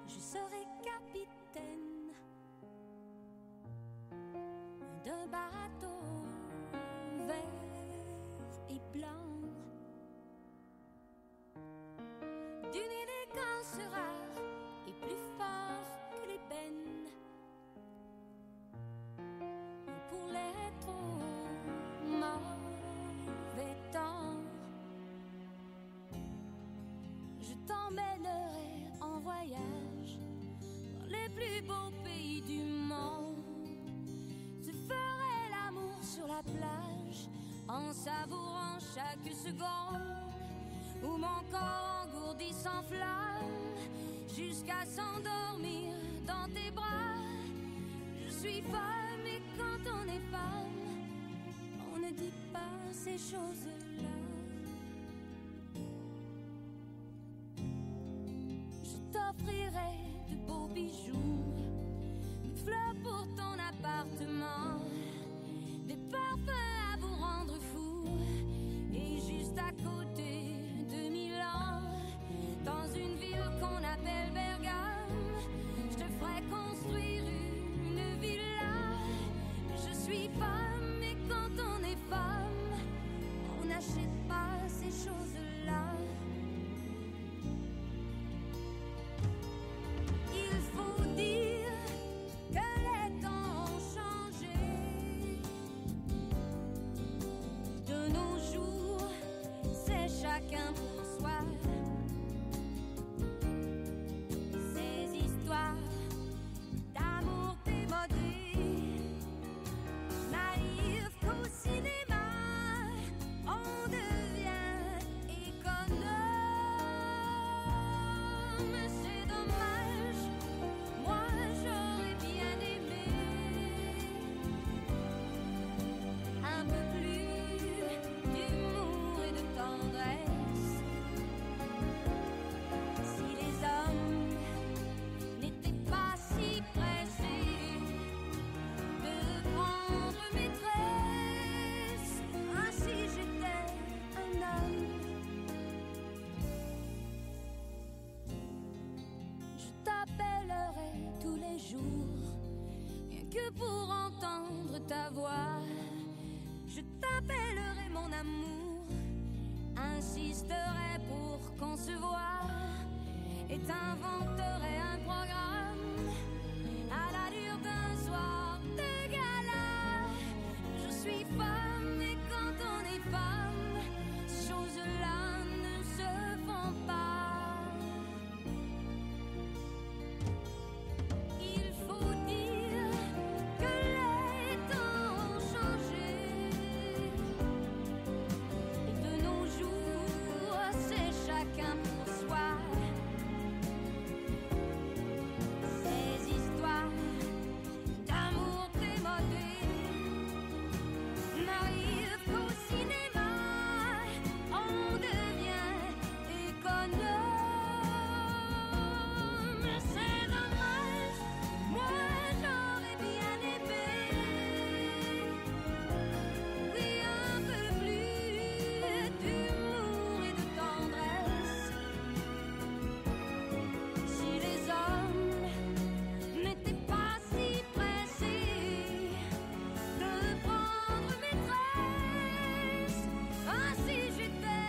S6: je serais capitaine d'un bateau vert et blanc, d'une élégance rare et plus fort que l'ébène, pour l'être au mauvais temps. Je t'emmènerai en voyage dans les plus beaux pays du monde. Je ferai l'amour sur la plage en savourant chaque seconde où mon corps engourdi s'enflamme jusqu'à s'endormir dans tes bras. Je suis femme et quand on est femme, on ne dit pas ces choses-là. T'offrirai de beaux bijoux, des fleurs pour ton appartement, des parfums à vous rendre fou. Et juste à côté de Milan, dans une ville qu'on appelle Bergame, je te ferai construire une villa. Je suis femme et quand on est femme, on que pour entendre ta voix, je t'appellerai mon amour, insisterai pour qu'on se voie et t'inventerai un programme à l'allure d'un soir de gala. Je suis femme et quand on est femme, ces choses-là ne se font pas. Il faut dire que les temps ont changé et de nos jours c'est chacun pour soi. Ces histoires d'amour démodé n'arrivent qu'au cinéma. On devient économe, mais c'est dommage. Moi j'aurais bien aimé, oui, un peu plus d'humour et de tendresse. Si les hommes n'étaient pas si pressés de prendre maîtresse, ah, si j'étais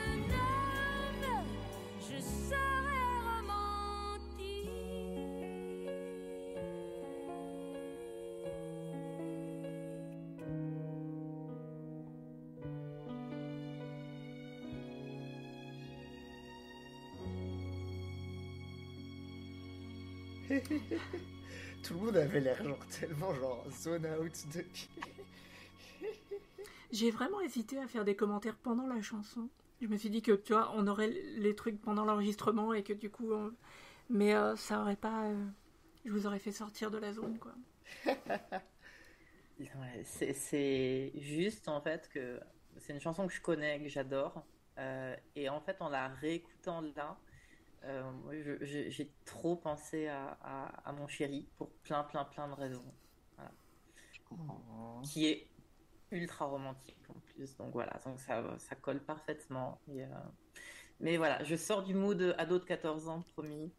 S6: un homme, je serais romantique.
S3: Tout le monde avait l'air genre tellement genre zone out de...
S1: J'ai vraiment hésité à faire des commentaires pendant la chanson. Je me suis dit que, tu vois, on aurait les trucs pendant l'enregistrement et que du coup... Mais ça aurait pas... Je vous aurais fait sortir de la zone, quoi.
S4: Ouais, c'est juste en fait que c'est une chanson que je connais, que j'adore. Et en fait, en la réécoutant là, moi, j'ai trop pensé à mon chéri pour plein de raisons. Voilà.
S2: Je comprends.
S4: Qui est ultra romantique en plus. Donc voilà, donc ça colle parfaitement. Mais voilà, je sors du mood ado de 14 ans, promis.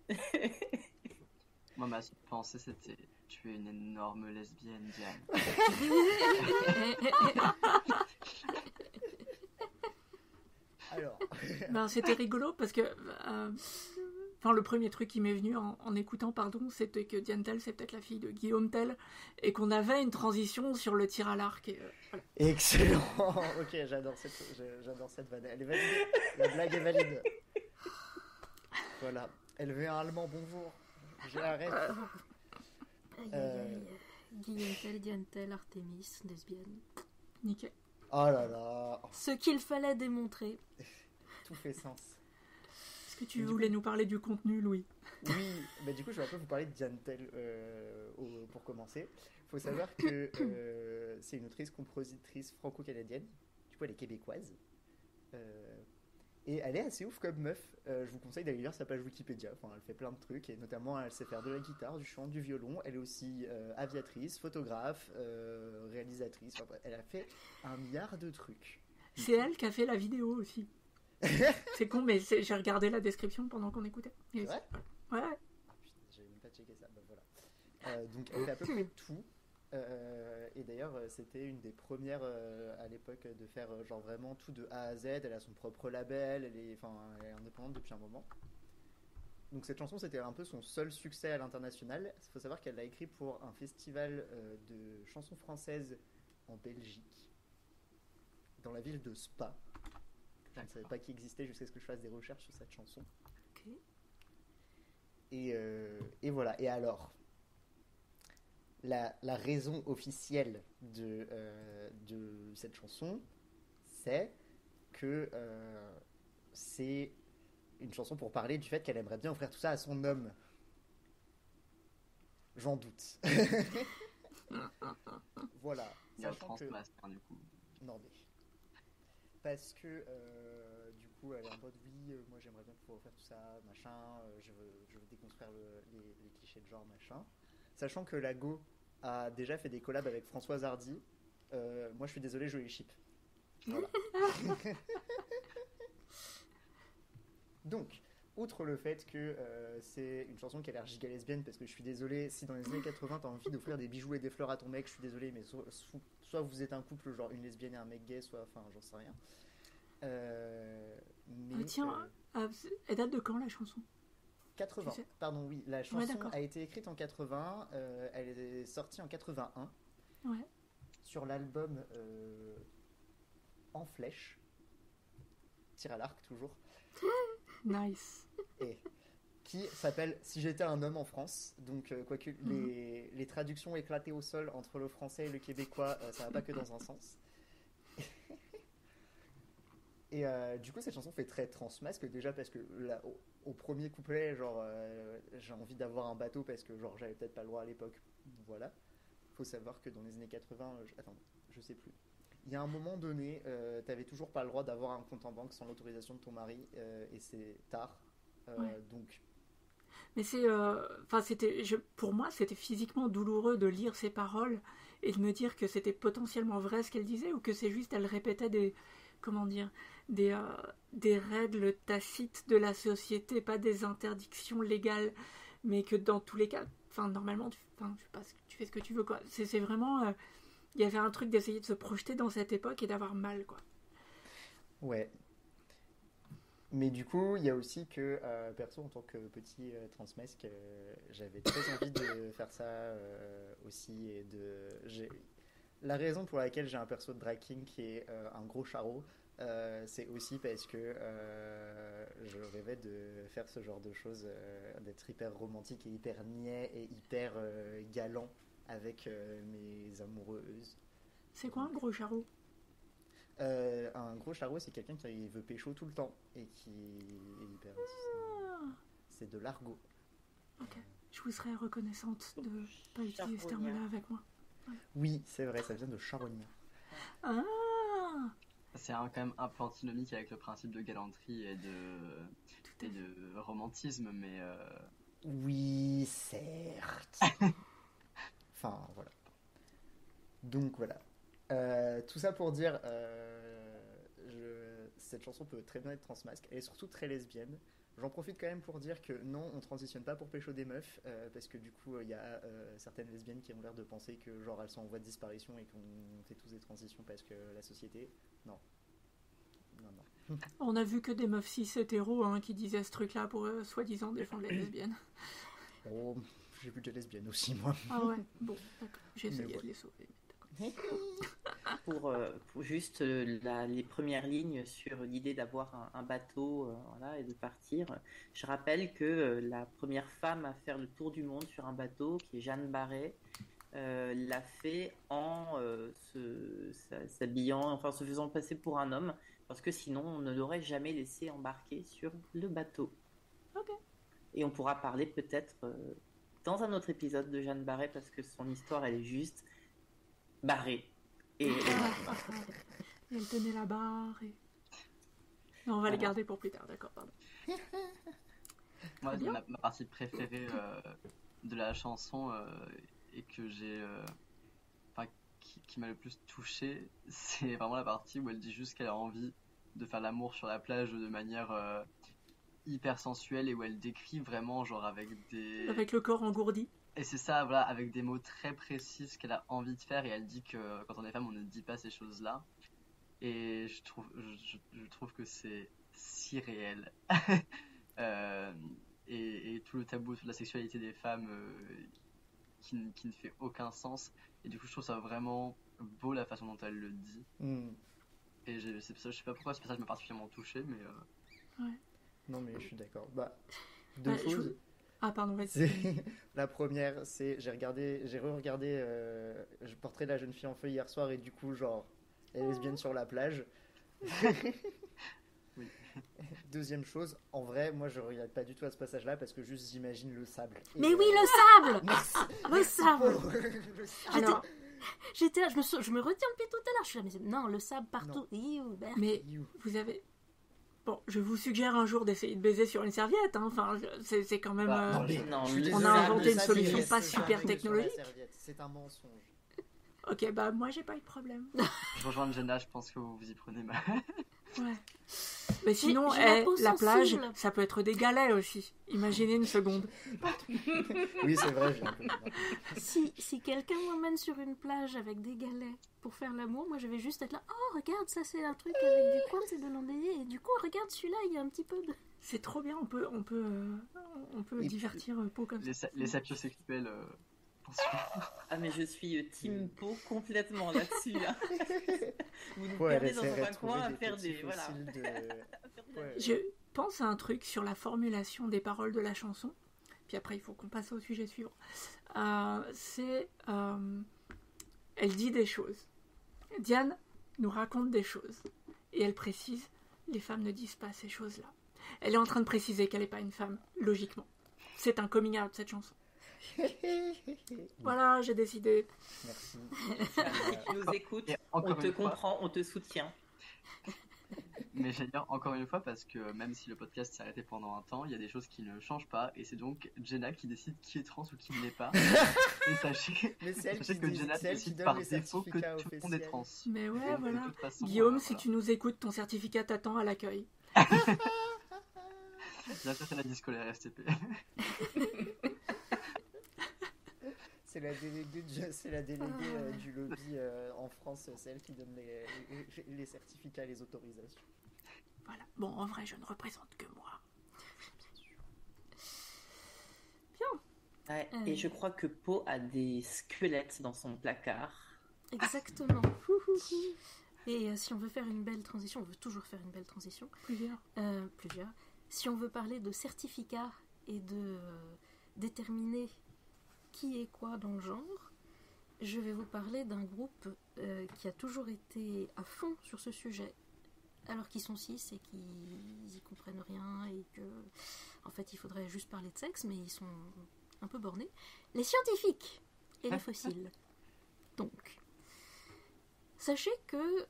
S2: Moi, ma seule pensée, c'était tu es une énorme lesbienne, Diane.
S3: Alors,
S1: Ben, c'était rigolo parce que... Enfin, le premier truc qui m'est venu en écoutant, pardon, c'était que Diane Tell, c'est peut-être la fille de Guillaume Tell, et qu'on avait une transition sur le tir à l'arc. Et, voilà.
S3: excellent. Ok, j'adore cette vanne. Elle est validée. La blague est valide. Voilà. Elle veut un allemand, bonjour. J'arrête.
S5: Aïe, aïe, aïe. Guillaume Tell, Diane Tell, Artemis, lesbienne.
S1: Nickel.
S3: Oh là là.
S5: Ce qu'il fallait démontrer.
S3: Tout fait sens.
S1: Est-ce que tu voulais nous parler du contenu, Louis?
S3: Oui, mais du coup, je vais un peu vous parler de Diane Tell pour commencer. Il faut savoir que c'est une autrice-compositrice franco-canadienne. Du coup, elle est québécoise. Et elle est assez ouf comme meuf. Je vous conseille d'aller lire sa page Wikipédia. Enfin, elle fait plein de trucs. Et notamment, elle sait faire de la guitare, du chant, du violon. Elle est aussi aviatrice, photographe, réalisatrice. Enfin, bref, elle a fait un milliard de trucs.
S1: C'est elle qui a fait la vidéo aussi. C'est con, mais j'ai regardé la description pendant qu'on écoutait.
S3: C'est vrai ?
S1: Ouais.
S3: Ah putain, j'avais même pas checké ça. Bah, voilà. Donc, elle fait à peu près tout. Et d'ailleurs, c'était une des premières à l'époque de faire genre vraiment tout de A à Z. Elle a son propre label, elle est indépendante depuis un moment. Donc cette chanson, c'était un peu son seul succès à l'international. Il faut savoir qu'elle l'a écrit pour un festival de chansons françaises en Belgique, dans la ville de Spa. Je ne savais pas qu'il existait jusqu'à ce que je fasse des recherches sur cette chanson.
S5: Ok.
S3: Et voilà. Et alors, la raison officielle de cette chanson, c'est que c'est une chanson pour parler du fait qu'elle aimerait bien offrir tout ça à son homme. J'en doute. Voilà.
S2: Il y a le
S3: Sachant
S2: transmasque, hein, du coup.
S3: non mais parce que du coup elle est en mode oui, moi j'aimerais bien pouvoir faire tout ça, machin, je veux déconstruire les clichés de genre, machin. Sachant que la Go a déjà fait des collabs avec Françoise Hardy, moi je suis désolé, je les ship. Voilà. Donc outre le fait que c'est une chanson qui a l'air giga lesbienne, parce que je suis désolé, si dans les années 80 t'as envie d'offrir des bijoux et des fleurs à ton mec, je suis désolé, mais soit vous êtes un couple, genre une lesbienne et un mec gay, soit, enfin, j'en sais rien. Mais,
S1: Tiens, elle date de quand la chanson?
S3: 80,
S1: tu sais
S3: pardon, oui, la chanson
S1: d'accord.
S3: a été écrite en 80, elle est sortie en 81
S1: Ouais.
S3: sur l'album En Flèche, tir à l'arc toujours,
S1: Nice.
S3: et qui s'appelle Si j'étais un homme en France. Donc, quoique les traductions éclatées au sol entre le français et le québécois, ça va pas que dans un sens. Et du coup, cette chanson fait très transmasque, déjà parce que là, au premier couplet, genre, j'ai envie d'avoir un bateau parce que genre j'avais peut-être pas le droit à l'époque. Voilà. Faut savoir que dans les années 80, attends, je sais plus. Il y a un moment donné, t'avais toujours pas le droit d'avoir un compte en banque sans l'autorisation de ton mari, et c'est tard.
S1: Ouais.
S3: Donc,
S1: Mais pour moi, c'était physiquement douloureux de lire ces paroles et de me dire que c'était potentiellement vrai ce qu'elle disait ou que c'est juste elle répétait des règles tacites de la société, pas des interdictions légales, mais que dans tous les cas, normalement, tu fais ce que tu veux, quoi. C'est vraiment, il y avait un truc d'essayer de se projeter dans cette époque et d'avoir mal, quoi.
S3: ouais. Mais du coup, il y a aussi que, perso, en tant que petit transmasque, j'avais très envie de faire ça aussi. La raison pour laquelle j'ai un perso de drag king qui est un gros charreau, c'est aussi parce que je rêvais de faire ce genre de choses, d'être hyper romantique et hyper niais et hyper galant avec mes amoureuses.
S1: C'est quoi un gros charreau?
S3: Un gros charreau, c'est quelqu'un qui veut pécho tout le temps et qui est hyper... C'est de l'argot.
S1: Ok. Je vous serais reconnaissante de ne pas utiliser ce terme-là avec moi.
S3: Oui, c'est vrai, ça vient de charognard.
S1: Ah.
S2: C'est quand même un peu antinomique avec le principe de galanterie et de romantisme, mais...
S3: Oui, certes. Enfin, voilà. Donc, voilà. Tout ça pour dire, cette chanson peut très bien être transmasque. Elle est surtout très lesbienne. J'en profite quand même pour dire que non, on transitionne pas pour pécho des meufs, parce que du coup, il y a certaines lesbiennes qui ont l'air de penser que genre elles sont en voie de disparition et qu'on fait tous des transitions parce que la société... Non.
S1: On a vu que des meufs cis hétéros qui disaient ce truc-là pour soi-disant défendre les lesbiennes.
S3: Oh, j'ai vu des lesbiennes aussi, moi.
S1: Ah ouais, bon, d'accord. J'ai essayé de les sauver.
S4: Pour juste les premières lignes sur l'idée d'avoir un bateau voilà, et de partir, je rappelle que la première femme à faire le tour du monde sur un bateau, qui est Jeanne Barret, l'a fait en s'habillant, enfin se faisant passer pour un homme, parce que sinon on ne l'aurait jamais laissé embarquer sur le bateau.
S1: Ok.
S4: Et on pourra parler peut-être dans un autre épisode de Jeanne Barret, parce que son histoire elle est juste barrée. Et
S1: elle tenait la barre et... Non, on va les garder pour plus tard, d'accord, pardon.
S2: Moi, ma partie préférée de la chanson et que j'ai... qui m'a le plus touché, c'est vraiment la partie où elle dit juste qu'elle a envie de faire l'amour sur la plage de manière hyper sensuelle et où elle décrit vraiment genre avec
S1: le corps engourdi.
S2: Et c'est ça, voilà, avec des mots très précis ce qu'elle a envie de faire, et elle dit que quand on est femme on ne dit pas ces choses-là, et je trouve que c'est si réel. Et tout le tabou sur la sexualité des femmes qui ne fait aucun sens, et du coup je trouve ça vraiment beau la façon dont elle le dit. Et je sais pas pourquoi ce passage m'a particulièrement touché, mais
S3: ouais. Non mais je suis d'accord. Deux choses.
S1: Ah pardon, vas-y.
S3: La première, c'est j'ai re-regardé Portrait de la jeune fille en feu hier soir, et du coup genre elle est lesbienne sur la plage.
S2: Oui.
S3: Deuxième chose, en vrai, moi je regarde pas du tout à ce passage-là parce que juste j'imagine le sable.
S5: Mais oui, le sable. Le sable.
S1: Alors,
S5: j'étais là, je me retiens depuis tout à l'heure. Je suis là, mais non, le sable partout.
S1: Mais vous avez... Bon, je vous suggère un jour d'essayer de baiser sur une serviette. Enfin, c'est quand même... on a inventé une solution pas super technologique.
S3: C'est un mensonge.
S1: Ok, moi j'ai pas eu de problème.
S2: Je rejoins Jenna, je pense que vous y prenez mal.
S1: Ouais. Mais sinon,
S5: j'ai la peau
S1: la plage,
S5: sensible.
S1: ça peut être des galets aussi. Imaginez une seconde.
S3: Oui, c'est vrai, j'ai un peu.
S5: Si quelqu'un m'emmène sur une plage avec des galets pour faire l'amour, moi je vais juste être là. Oh, regarde, ça c'est un truc avec du coin, c'est de l'endeuillé. Et du coup, regarde celui-là, il y a un petit peu de.
S1: C'est trop bien, on peut
S3: Et
S1: divertir Pau comme ça.
S2: Les sapiosexuels.
S4: Ah, mais je suis team Pau complètement là-dessus. Là. Vous nous
S3: Ouais, elle
S4: perdez dans
S3: essaierait
S4: un
S3: de
S4: coin à
S3: trouver
S4: faire
S3: petits
S4: des. Voilà.
S3: fossiles de- Ouais.
S1: Je pense à un truc sur la formulation des paroles de la chanson. Puis après, il faut qu'on passe au sujet suivant. Elle dit des choses. Diane nous raconte des choses. Et elle précise, les femmes ne disent pas ces choses-là. Elle est en train de préciser qu'elle n'est pas une femme, logiquement. C'est un coming out, cette chanson. Voilà, j'ai décidé.
S3: Merci.
S4: Si tu nous écoutes,
S2: Et
S4: on
S2: encore
S4: te
S2: une fois,
S4: comprend, on te soutient.
S2: mais j'allais dire encore une fois parce que même si le podcast s'est arrêté pendant un temps, il y a des choses qui ne changent pas et c'est donc Jenna qui décide qui est trans ou qui ne l'est pas. Et sachez,
S3: Mais c'est elle
S2: sachez
S3: qui
S2: que
S3: dit-
S2: Jenna
S3: c'est elle qui
S2: décide
S3: donne
S2: par
S3: les
S2: défaut que
S3: certificats
S2: tout le monde est
S3: officiels.
S2: trans.
S1: Mais ouais,
S2: Donc, de
S1: voilà.
S2: toute façon,
S1: Guillaume, si
S2: voilà.
S1: tu nous écoutes, ton certificat t'attend à l'accueil.
S2: Bien sûr, c'est la vie scolaire STP.
S3: C'est la déléguée, du lobby en France, c'est elle qui donne les certificats et les autorisations.
S1: Voilà. Bon, en vrai, je ne représente que moi.
S4: Ouais, et je crois que Pau a des squelettes dans son placard.
S5: Exactement. Et si on veut faire une belle transition, on veut toujours faire une belle transition.
S1: Plusieurs.
S5: Plusieurs. Si on veut parler de certificats et de déterminer qui est quoi dans le genre, je vais vous parler d'un groupe qui a toujours été à fond sur ce sujet, alors qu'ils sont 6 et qu'ils y comprennent rien et que, en fait, il faudrait juste parler de sexe, mais ils sont un peu bornés. Les scientifiques et les fossiles. Donc, sachez que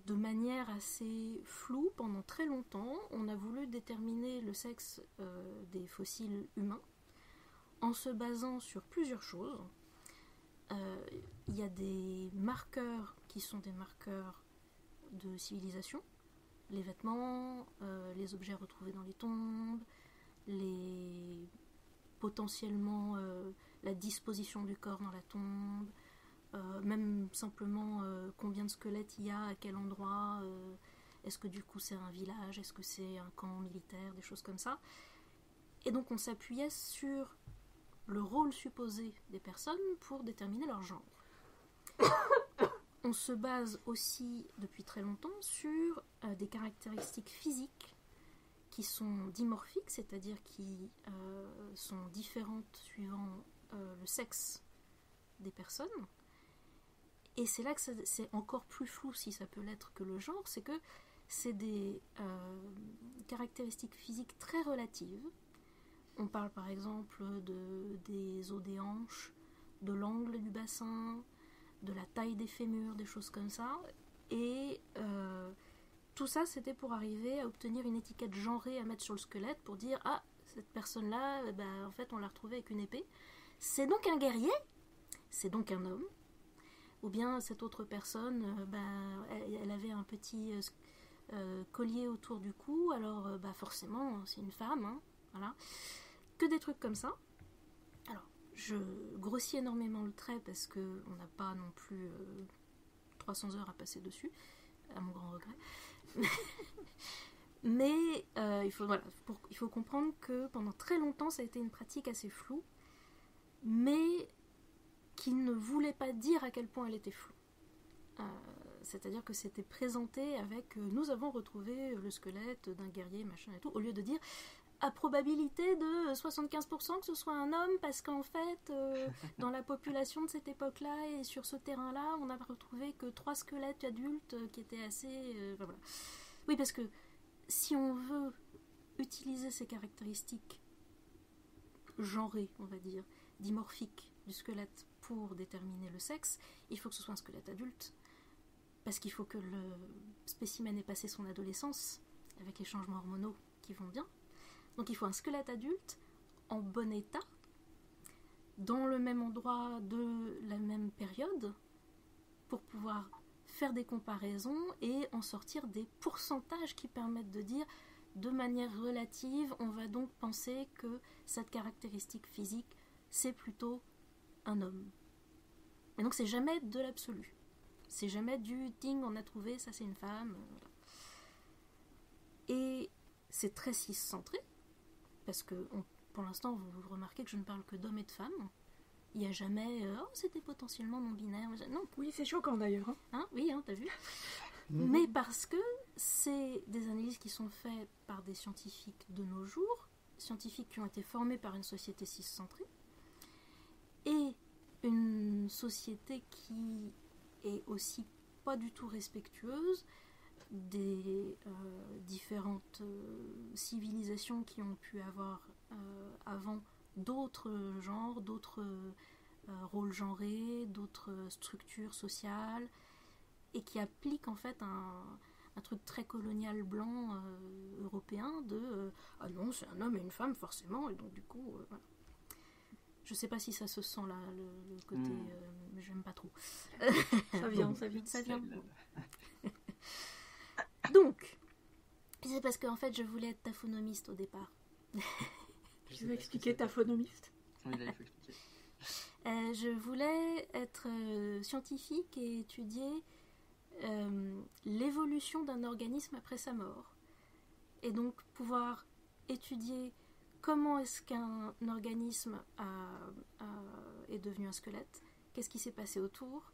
S5: de manière assez floue, pendant très longtemps, on a voulu déterminer le sexe des fossiles humains en se basant sur plusieurs choses. Il y a des marqueurs qui sont des marqueurs de civilisation, les vêtements, les objets retrouvés dans les tombes, potentiellement la disposition du corps dans la tombe, même simplement combien de squelettes il y a, à quel endroit, est-ce que du coup c'est un village, est-ce que c'est un camp militaire, des choses comme ça. Et donc on s'appuyait sur le rôle supposé des personnes pour déterminer leur genre. On se base aussi depuis très longtemps sur des caractéristiques physiques qui sont dimorphiques, c'est-à-dire qui sont différentes suivant le sexe des personnes. Et c'est là que c'est encore plus flou, si ça peut l'être, que le genre, c'est que c'est des caractéristiques physiques très relatives. On parle par exemple des os des hanches, de l'angle du bassin, de la taille des fémurs, des choses comme ça. Et tout ça, c'était pour arriver à obtenir une étiquette genrée à mettre sur le squelette pour dire « Ah, cette personne-là, en fait, on l'a retrouvée avec une épée. C'est donc un guerrier, c'est donc un homme. » Ou bien cette autre personne, elle avait un petit collier autour du cou, alors forcément, c'est une femme, hein, voilà. Que des trucs comme ça. Alors, je grossis énormément le trait parce qu'on n'a pas non plus 300 heures à passer dessus, à mon grand regret. Mais il faut comprendre que pendant très longtemps, ça a été une pratique assez floue, mais qui ne voulait pas dire à quel point elle était floue. C'est-à-dire que c'était présenté avec nous avons retrouvé le squelette d'un guerrier, machin et tout, au lieu de dire à probabilité de 75% que ce soit un homme, parce qu'en fait, dans la population de cette époque-là et sur ce terrain-là, on n'a retrouvé que 3 squelettes adultes qui étaient assez... voilà. Oui, parce que si on veut utiliser ces caractéristiques genrées, on va dire, dimorphiques du squelette pour déterminer le sexe, il faut que ce soit un squelette adulte, parce qu'il faut que le spécimen ait passé son adolescence, avec les changements hormonaux qui vont bien. Donc il faut un squelette adulte, en bon état, dans le même endroit de la même période, pour pouvoir faire des comparaisons et en sortir des pourcentages qui permettent de dire, de manière relative, on va donc penser que cette caractéristique physique, c'est plutôt un homme. Et donc c'est jamais de l'absolu. C'est jamais du ding, on a trouvé, ça c'est une femme. Voilà. Et c'est très cis-centré, parce que pour l'instant, vous remarquez que je ne parle que d'hommes et de femmes. Il n'y a jamais c'était potentiellement non-binaire. Non.
S1: Oui, c'est choquant d'ailleurs.
S5: Hein, oui, t'as vu. Mais parce que c'est des analyses qui sont faites par des scientifiques de nos jours, scientifiques qui ont été formés par une société cis-centrée, et une société qui est aussi pas du tout respectueuse des différentes civilisations qui ont pu avoir avant d'autres genres, d'autres rôles genrés, d'autres structures sociales, et qui appliquent en fait un truc très colonial blanc européen de ah non, c'est un homme et une femme forcément, et donc du coup voilà. Je sais pas si ça se sent là, le côté j'aime pas trop.
S1: Ça vient.
S5: Donc, c'est parce qu'en fait je voulais être taphonomiste au départ.
S1: Tu veux expliquer taphonomiste?
S2: Oui, là, il faut expliquer.
S5: Je voulais être scientifique et étudier l'évolution d'un organisme après sa mort. Et donc pouvoir étudier comment est-ce qu'un organisme est devenu un squelette, qu'est-ce qui s'est passé autour,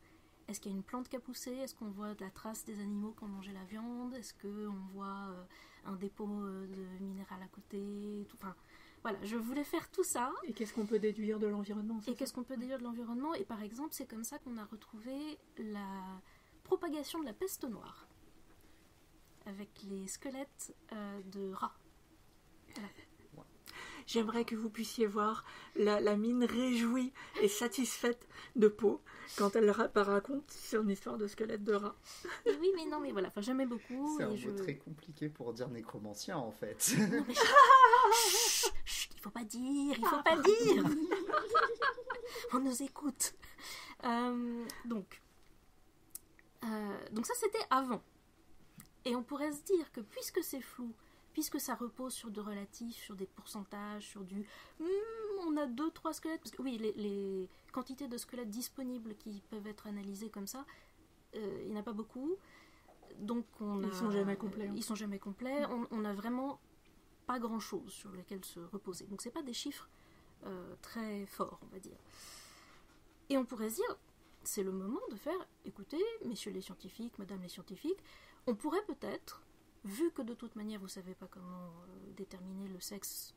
S5: est-ce qu'il y a une plante qui a poussé, est-ce qu'on voit de la trace des animaux qui ont mangé la viande, est-ce qu'on voit un dépôt de minéral à côté, tout. Enfin, voilà, je voulais faire tout ça.
S1: Et qu'est-ce qu'on peut déduire de l'environnement?
S5: Et par exemple, c'est comme ça qu'on a retrouvé la propagation de la peste noire avec les squelettes de rats. Voilà.
S1: J'aimerais que vous puissiez voir la mine réjouie et satisfaite de Pau quand elle raconte son histoire de squelette de rat.
S5: Et oui, mais non, mais voilà, enfin, j'aimais beaucoup.
S3: C'est un mot très compliqué pour dire nécromancien en fait.
S5: Non, mais il faut pas dire. On nous écoute. Donc ça c'était avant. Et on pourrait se dire que puisque c'est flou, puisque ça repose sur de relatifs, sur des pourcentages, sur du on a 2-3 squelettes, parce que oui, les quantités de squelettes disponibles qui peuvent être analysées comme ça, il n'y en a pas beaucoup, donc
S1: ils sont jamais complets.
S5: Ils sont jamais complets, on a vraiment pas grand chose sur lesquels se reposer, donc c'est pas des chiffres très forts, on va dire. Et on pourrait se dire, c'est le moment de faire, écoutez, messieurs les scientifiques, madame les scientifiques, on pourrait peut-être, vu que de toute manière vous ne savez pas comment déterminer le sexe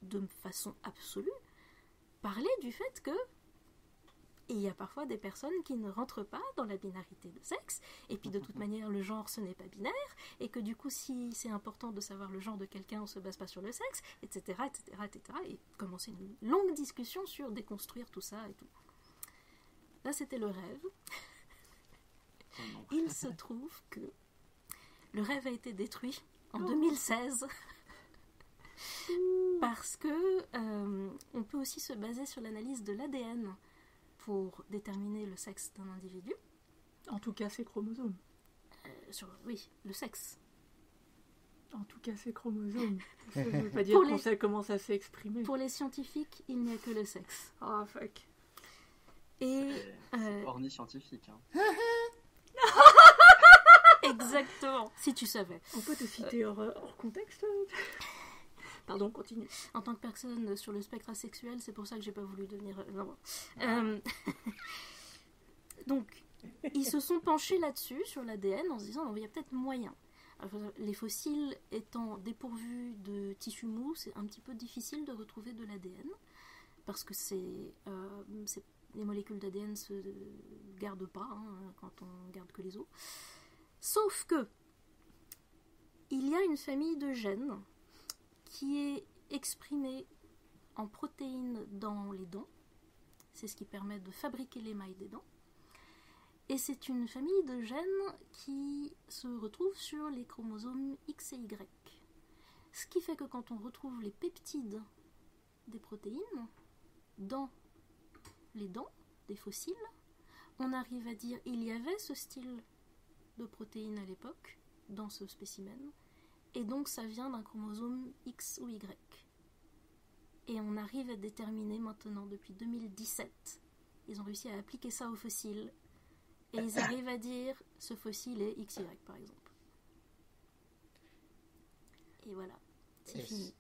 S5: de façon absolue, parler du fait que il y a parfois des personnes qui ne rentrent pas dans la binarité de sexe, et puis de toute manière le genre ce n'est pas binaire, et que du coup si c'est important de savoir le genre de quelqu'un on ne se base pas sur le sexe, etc., et commencer une longue discussion sur déconstruire tout ça et tout. Là c'était le rêve. Il se trouve que le rêve a été détruit en 2016 parce que on peut aussi se baser sur l'analyse de l'ADN pour déterminer le sexe d'un individu.
S1: En tout cas, ses chromosomes.
S5: Oui, le sexe.
S1: En tout cas, ses chromosomes. Ça ne veut pas dire qu'on sait comment ça s'est exprimé.
S5: Pour les scientifiques, il n'y a que le sexe.
S1: Ah, fuck.
S2: Et orni scientifique. Hein.
S5: Exactement, si tu savais.
S1: On peut te citer hors contexte. Pardon, continue.
S5: En tant que personne sur le spectre asexuel, c'est pour ça que j'ai pas voulu devenir... Donc, ils se sont penchés là-dessus, sur l'ADN, en se disant, il y a peut-être moyen. Alors, les fossiles étant dépourvus de tissu mou, c'est un petit peu difficile de retrouver de l'ADN, parce que les molécules d'ADN se gardent pas quand on garde que les os. Sauf que il y a une famille de gènes qui est exprimée en protéines dans les dents. C'est ce qui permet de fabriquer l'émail des dents. Et c'est une famille de gènes qui se retrouve sur les chromosomes X et Y. Ce qui fait que quand on retrouve les peptides des protéines dans les dents des fossiles, on arrive à dire il y avait ce style de protéines à l'époque, dans ce spécimen, et donc ça vient d'un chromosome X ou Y. Et on arrive à déterminer maintenant, depuis 2017, ils ont réussi à appliquer ça au fossile, et ils arrivent à dire ce fossile est XY par exemple. Et voilà, c'est fini.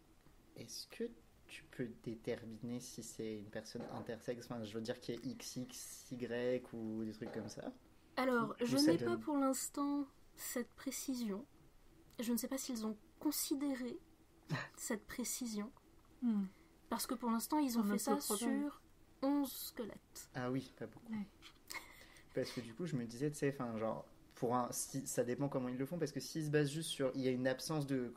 S3: Est-ce que tu peux déterminer si c'est une personne intersexe, enfin, je veux dire qu'il y ait XXY ou des trucs comme ça?
S5: Alors, je
S3: ça
S5: n'ai
S3: donne-
S5: pas pour l'instant cette précision. Je ne sais pas s'ils ont considéré cette précision.
S1: Hmm.
S5: Parce que pour l'instant, ils ont
S1: Un
S5: fait ça
S1: peu probable.
S5: sur 11 squelettes.
S3: Ah oui, pas beaucoup.
S1: Ouais.
S3: Parce que du coup, je me disais, tu sais, enfin, genre, ça dépend comment ils le font, parce que s'ils se basent juste sur, il y a une absence de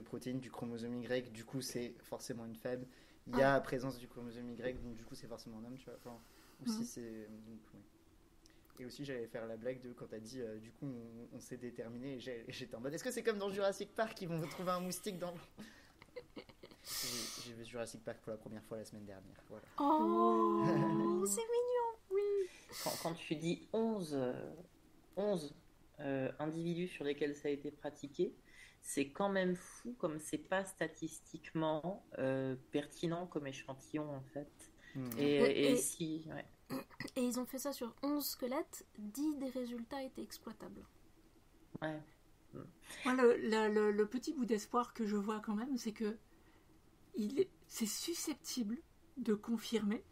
S3: protéines du chromosome Y, du coup, c'est forcément une femme. Il y a présence du chromosome Y, donc du coup, c'est forcément un homme, tu vois. Enfin, ou si c'est. Donc, ouais. Et aussi, j'allais faire la blague de quand t'as dit, du coup, on s'est déterminé, et j'étais en mode, est-ce que c'est comme dans Jurassic Park, ils vont trouver un moustique dans le. J'ai vu Jurassic Park pour la première fois la semaine dernière. Voilà.
S5: Oh, c'est mignon.
S4: Quand tu dis 11 individus sur lesquels ça a été pratiqué, c'est quand même fou comme c'est pas statistiquement pertinent comme échantillon en fait. Et si... Ouais.
S5: Et ils ont fait ça sur 11 squelettes, 10 des résultats étaient exploitables.
S4: Ouais.
S1: Moi, le petit bout d'espoir que je vois quand même, c'est que c'est susceptible de confirmer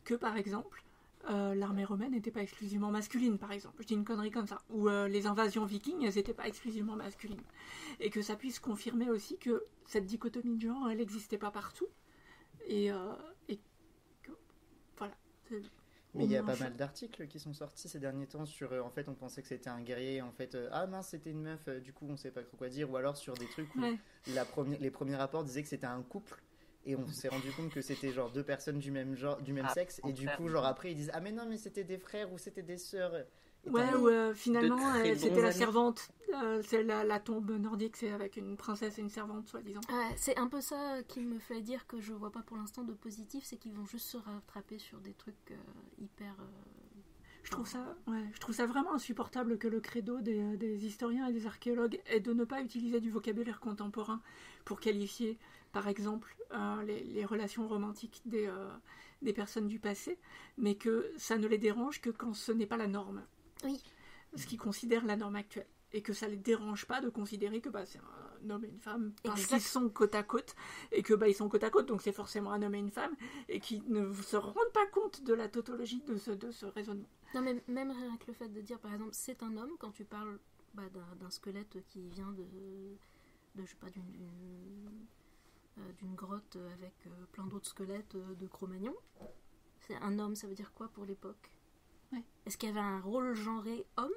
S1: que, par exemple, l'armée romaine n'était pas exclusivement masculine, par exemple. Je dis une connerie comme ça. Ou les invasions vikings, elles n'étaient pas exclusivement masculines. Et que ça puisse confirmer aussi que cette dichotomie de genre, elle n'existait pas partout. Et que, voilà.
S3: Mais il y a pas mal d'articles qui sont sortis ces derniers temps sur, en fait, on pensait que c'était un guerrier, en fait, ah mince, c'était une meuf, du coup, on sait pas trop quoi dire, ou alors sur des trucs où les premiers rapports disaient que c'était un couple, et on s'est rendu compte que c'était genre deux personnes du même genre, du même sexe, et du coup, genre après, ils disent, ah mais non, mais c'était des frères ou c'était des sœurs.
S1: Ouais, ou finalement, c'était la
S4: amis.
S1: servante. C'est la tombe nordique, c'est avec une princesse et une servante, soi-disant.
S5: Ouais, c'est un peu ça qui me fait dire que je vois pas pour l'instant de positif, c'est qu'ils vont juste se rattraper sur des trucs hyper...
S1: Je trouve ça vraiment insupportable que le credo des historiens et des archéologues est de ne pas utiliser du vocabulaire contemporain pour qualifier, par exemple, les relations romantiques des personnes du passé, mais que ça ne les dérange que quand ce n'est pas la norme.
S5: Oui.
S1: Ce qu'ils considèrent la norme actuelle. Et que ça ne les dérange pas de considérer que c'est un homme et une femme parce qu'ils sont côte à côte, et que ils sont côte à côte, donc c'est forcément un homme et une femme, et qui ne se rendent pas compte de la tautologie de ce raisonnement.
S5: Non, mais même avec le fait de dire, par exemple, c'est un homme, quand tu parles d'un squelette qui vient de je sais pas, d'une grotte avec plein d'autres squelettes de Cro-Magnon, c'est un homme, ça veut dire quoi pour l'époque? Est-ce qu'il y avait un rôle genré homme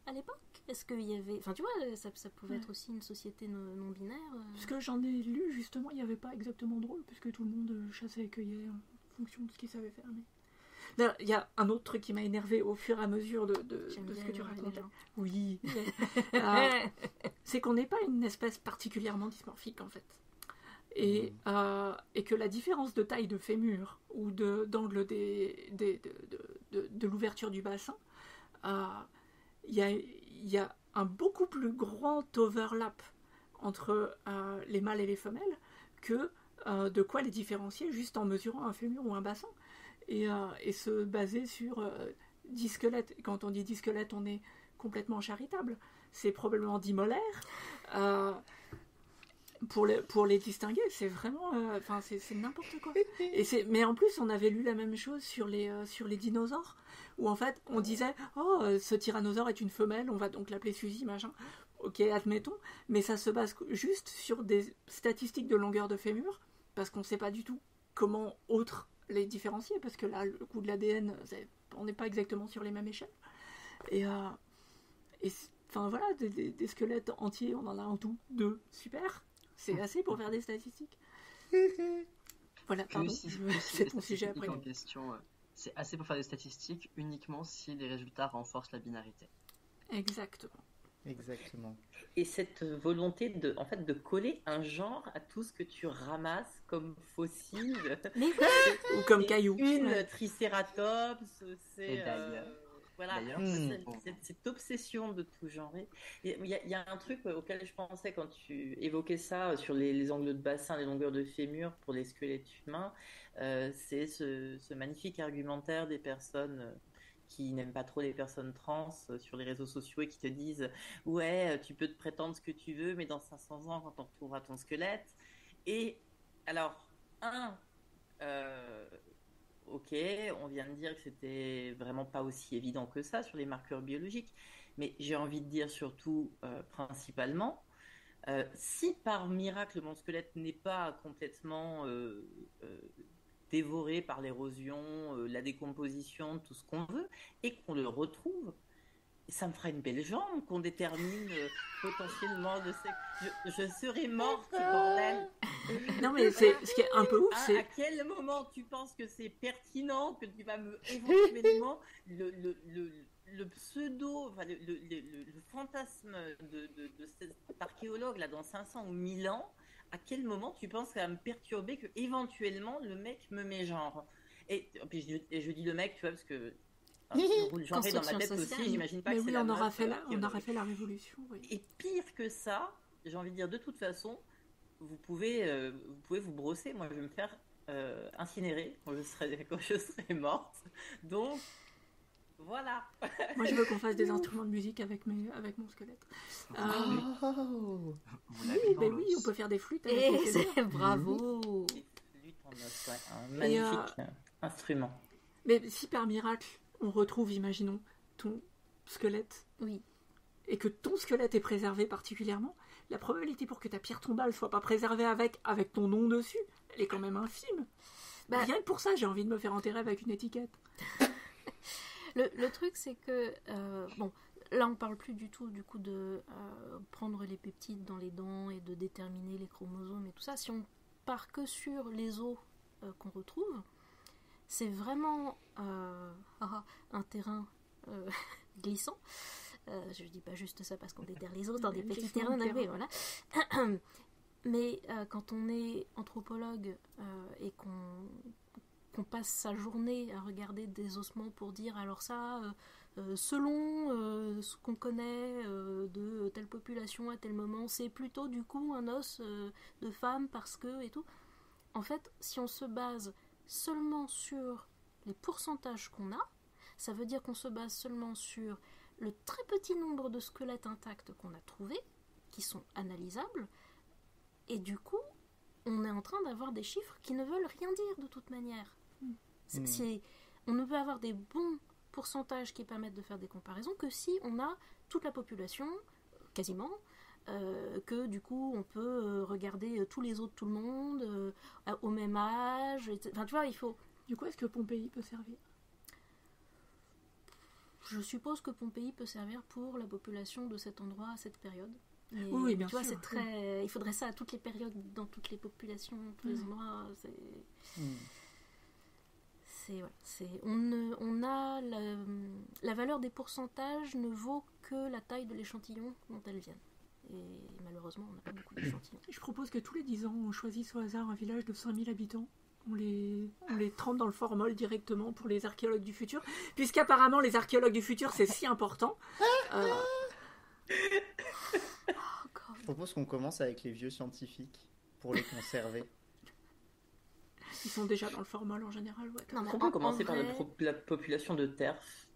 S5: à l'époque? Est-ce qu'il y avait... Enfin, tu vois, ça pouvait être aussi une société non-binaire.
S1: Parce que j'en ai lu, justement, il n'y avait pas exactement de rôle, puisque tout le monde chassait et cueillait en fonction de ce qu'il savait faire. D'ailleurs, il y a un autre truc qui m'a énervé au fur et à mesure de ce que tu racontais. Oui. C'est qu'on n'est pas une espèce particulièrement dysmorphique, en fait. Et que la différence de taille de fémur ou d'angle de l'ouverture du bassin, il y a un beaucoup plus grand overlap entre les mâles et les femelles que de quoi les différencier juste en mesurant un fémur ou un bassin. Et se baser sur 10 squelettes. Quand on dit 10 squelettes, on est complètement charitable. C'est probablement 10 molaires. Pour les distinguer, c'est vraiment... c'est n'importe quoi. Mais en plus, on avait lu la même chose sur les dinosaures, où en fait, on disait « Oh, ce tyrannosaure est une femelle, on va donc l'appeler Suzy, machin. » Ok, admettons, mais ça se base juste sur des statistiques de longueur de fémur, parce qu'on ne sait pas du tout comment les différencier, parce que là, le coup de l'ADN, on n'est pas exactement sur les mêmes échelles. Enfin voilà, des squelettes entiers, on en a en tout 2, super. C'est assez pour faire des statistiques. Voilà, pardon, c'est ton sujet après.
S2: En question, c'est assez pour faire des statistiques uniquement si les résultats renforcent la binarité.
S3: Exactement.
S4: Et cette volonté de coller un genre à tout ce que tu ramasses comme fossile.
S1: Ou comme caillou.
S4: Une tricératops, c'est... Voilà,
S2: D'ailleurs,
S4: cette obsession de tout genre. Il y a un truc auquel je pensais quand tu évoquais ça sur les angles de bassin, les longueurs de fémur pour les squelettes humains. C'est ce magnifique argumentaire des personnes qui n'aiment pas trop les personnes trans sur les réseaux sociaux et qui te disent ouais, tu peux te prétendre ce que tu veux, mais dans 500 ans, quand on retrouvera ton squelette. Et alors, ok, on vient de dire que c'était vraiment pas aussi évident que ça sur les marqueurs biologiques, mais j'ai envie de dire surtout, principalement, si par miracle mon squelette n'est pas complètement dévoré par l'érosion, la décomposition, tout ce qu'on veut, et qu'on le retrouve, ça me fera une belle jambe qu'on détermine potentiellement de je serai morte, bordel.
S1: Non, mais ce qui est un peu ouf, c'est...
S4: À quel moment tu penses que c'est pertinent que tu vas me éventuellement le pseudo, enfin, le fantasme de cet archéologue là dans 500 ou 1000 ans, à quel moment tu penses que ça va me perturber que éventuellement le mec me met genre et puis je dis le mec, tu vois, parce que j'en fais dans ma tête aussi, j'imagine pas
S1: mais
S4: que
S1: oui,
S4: c'est la
S1: on aura
S4: meuf,
S1: fait la révolution. Oui.
S4: Et pire que ça, j'ai envie de dire, de toute façon, vous pouvez vous brosser. Moi, je vais me faire incinérer quand je serai morte. Donc, voilà.
S1: Moi, je veux qu'on fasse des instruments de musique avec mon squelette.
S2: vous
S1: Oui, ben oui, on peut faire des flûtes. Avec les fémurs.
S5: Bravo.
S4: Lutte en os, ouais, un magnifique instrument.
S1: Mais si par miracle, on retrouve, imaginons, ton squelette,
S5: Oui.
S1: et que ton squelette est préservé particulièrement, la probabilité pour que ta pierre tombale soit pas préservée avec ton nom dessus, elle est quand même infime. Rien que pour ça, j'ai envie de me faire enterrer avec une étiquette.
S5: Le truc, c'est que bon, là, on parle plus du tout du coup de prendre les peptides dans les dents et de déterminer les chromosomes et tout ça. Si on part que sur les os qu'on retrouve, c'est vraiment un terrain glissant. Je dis pas juste ça parce qu'on déterre les os dans des petits terrains d'arrivée, voilà. Mais quand on est anthropologue et qu'on passe sa journée à regarder des ossements pour dire alors ça, selon ce qu'on connaît de telle population à tel moment, c'est plutôt du coup un os de femme parce que et tout. En fait, si on se base seulement sur les pourcentages qu'on a, ça veut dire qu'on se base seulement sur le très petit nombre de squelettes intacts qu'on a trouvés, qui sont analysables, et du coup, on est en train d'avoir des chiffres qui ne veulent rien dire de toute manière. On ne peut avoir des bons pourcentages qui permettent de faire des comparaisons que si on a toute la population, quasiment, que du coup on peut regarder tous les os de tout le monde au même âge, enfin tu vois, il faut...
S1: Du coup, est-ce que Pompéi peut servir ?
S5: Je suppose que Pompéi peut servir pour la population de cet endroit à cette période. Mais,
S1: oui, bien
S5: tu vois,
S1: sûr.
S5: c'est très... Il faudrait ça à toutes les périodes, dans toutes les populations, tous les endroits. On a la valeur des pourcentages ne vaut que la taille de l'échantillon dont elles viennent. Et malheureusement, on n'a pas beaucoup d'échantillons.
S1: Je propose que tous les 10 ans, on choisisse au hasard un village de 5000 habitants. On les trempe dans le formol directement pour les archéologues du futur, puisqu'apparemment les archéologues du futur c'est si important.
S3: Je propose qu'on commence avec les vieux scientifiques pour les conserver.
S1: Ils sont déjà dans le formol en général. Ouais.
S5: Non, mais
S4: On peut commencer
S5: vrai...
S4: par la population de TERF.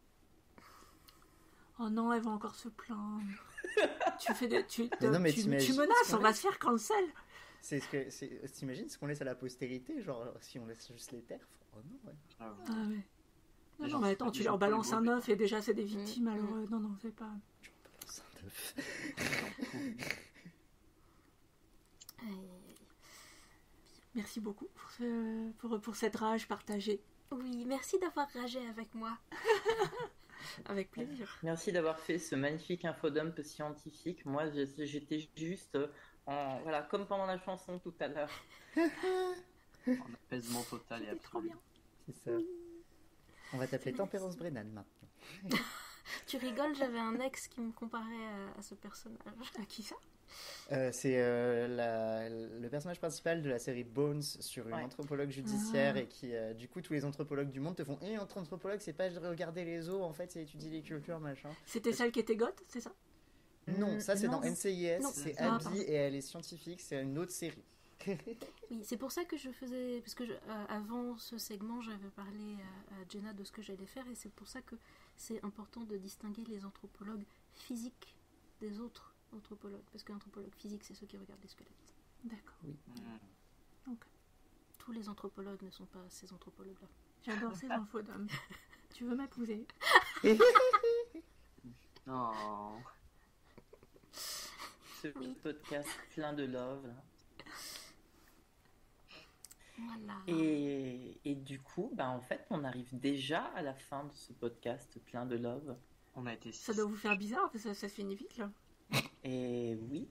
S1: Oh non, elle va encore se plaindre. tu
S3: t'imagines
S1: menaces, on va se faire cancel.
S3: T'imagines ce qu'on laisse à la postérité, genre si on laisse juste les terres. Oh non, ouais.
S1: Ah ouais. Non, mais attends, tu leur balances un œuf et déjà c'est des victimes, alors non, c'est pas...
S3: Tu leur balances un œuf.
S1: Merci beaucoup pour cette rage partagée.
S5: Oui, merci d'avoir ragé avec moi.
S1: Avec plaisir.
S4: Merci d'avoir fait ce magnifique infodump scientifique. Moi, j'étais juste... voilà, comme pendant la chanson tout à l'heure.
S2: En apaisement total et absolu.
S3: C'est ça. On va t'appeler Tempérance Brennan maintenant.
S5: Tu rigoles, j'avais un ex qui me comparait à ce personnage.
S1: À qui ça ?
S3: C'est le personnage principal de la série Bones sur une
S4: Ouais.
S3: anthropologue judiciaire et qui, du coup, tous les anthropologues du monde te font entre anthropologue, c'est pas regarder les os, en fait, c'est étudier les cultures, machin.
S1: C'était celle qui était goth, c'est ça?
S3: Non, ça c'est
S4: Non.
S3: dans NCIS,
S5: Non.
S3: c'est
S1: Ah,
S3: Abby
S1: pardon.
S3: et elle est scientifique, c'est une autre série.
S5: Oui, c'est pour ça que je faisais. Parce que avant ce segment, j'avais parlé à Jenna de ce que j'allais faire, et c'est pour ça que c'est important de distinguer les anthropologues physiques des autres anthropologues. Parce que l'anthropologue physique, c'est ceux qui regardent les squelettes.
S1: D'accord.
S5: Tous les anthropologues ne sont pas ces anthropologues-là.
S1: J'adore ces infos d'hommes. Tu veux m'épouser?
S2: Non.
S4: Ce
S5: Oui.
S4: podcast plein de love. Là.
S5: Voilà.
S4: Et du coup, bah, en fait, on arrive déjà à la fin de ce podcast plein de love.
S2: On a été
S1: Ça doit vous faire bizarre, ça se finit vite là.
S4: Et oui,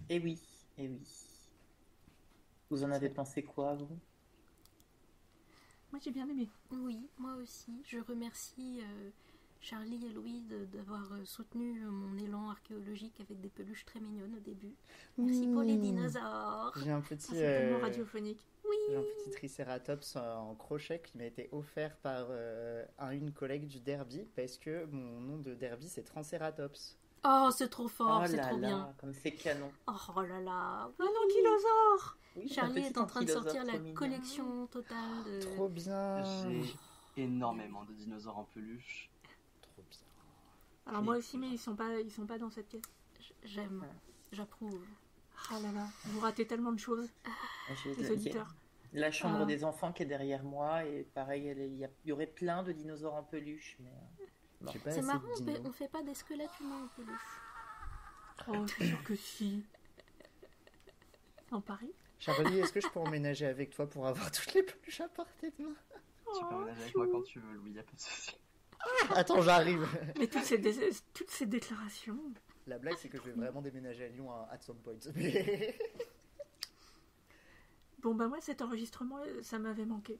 S4: et oui, et oui. Vous en avez pensé quoi, vous?
S1: Moi j'ai bien aimé.
S5: Oui, moi aussi. Je remercie Charlie et Louis d'avoir soutenu mon élan archéologique avec des peluches très mignonnes au début. Merci pour les dinosaures.
S3: J'ai un
S1: Ah,
S3: petit,
S1: c'est tellement radiophonique.
S3: j'ai un petit triceratops en crochet qui m'a été offert par une collègue du derby parce que mon nom de derby c'est Tranceratops.
S5: Oh, c'est trop fort,
S4: Oh
S5: c'est
S4: là
S5: trop
S4: là,
S5: bien.
S4: comme c'est canon.
S5: Oh là là.
S1: Un ankylosaure!
S4: Oui,
S5: Charlie
S4: un
S5: est
S4: petit
S5: en train de sortir
S4: ankylosaure
S5: la
S4: trop mignon.
S5: collection totale de...
S3: Trop bien.
S2: J'ai énormément de dinosaures en peluche.
S3: Trop bien.
S1: Alors moi aussi, mais ils sont pas dans cette pièce.
S5: J'aime, j'approuve.
S1: Ah là là, vous ratez tellement de choses,
S4: J'ai
S1: les auditeurs.
S4: la chambre
S1: Ah.
S4: des enfants qui est derrière moi, et pareil, il y aurait plein de dinosaures en peluche, mais
S3: J'ai pas
S5: C'est
S3: assez
S5: marrant,
S3: de dinos.
S5: on fait pas des squelettes humains en peluche.
S1: Oh, je suis sûre que si. En Paris?
S3: Charlie, est-ce que je peux emménager avec toi pour avoir toutes les peluches à portée de main?
S2: Tu peux emménager avec moi quand tu veux, Louis, y a pas de souci.
S3: Attends, j'arrive.
S1: Mais toutes ces déclarations.
S3: La blague, c'est que je vais vraiment déménager à Lyon at some point. Mais...
S1: Bon bah moi cet enregistrement, ça m'avait manqué.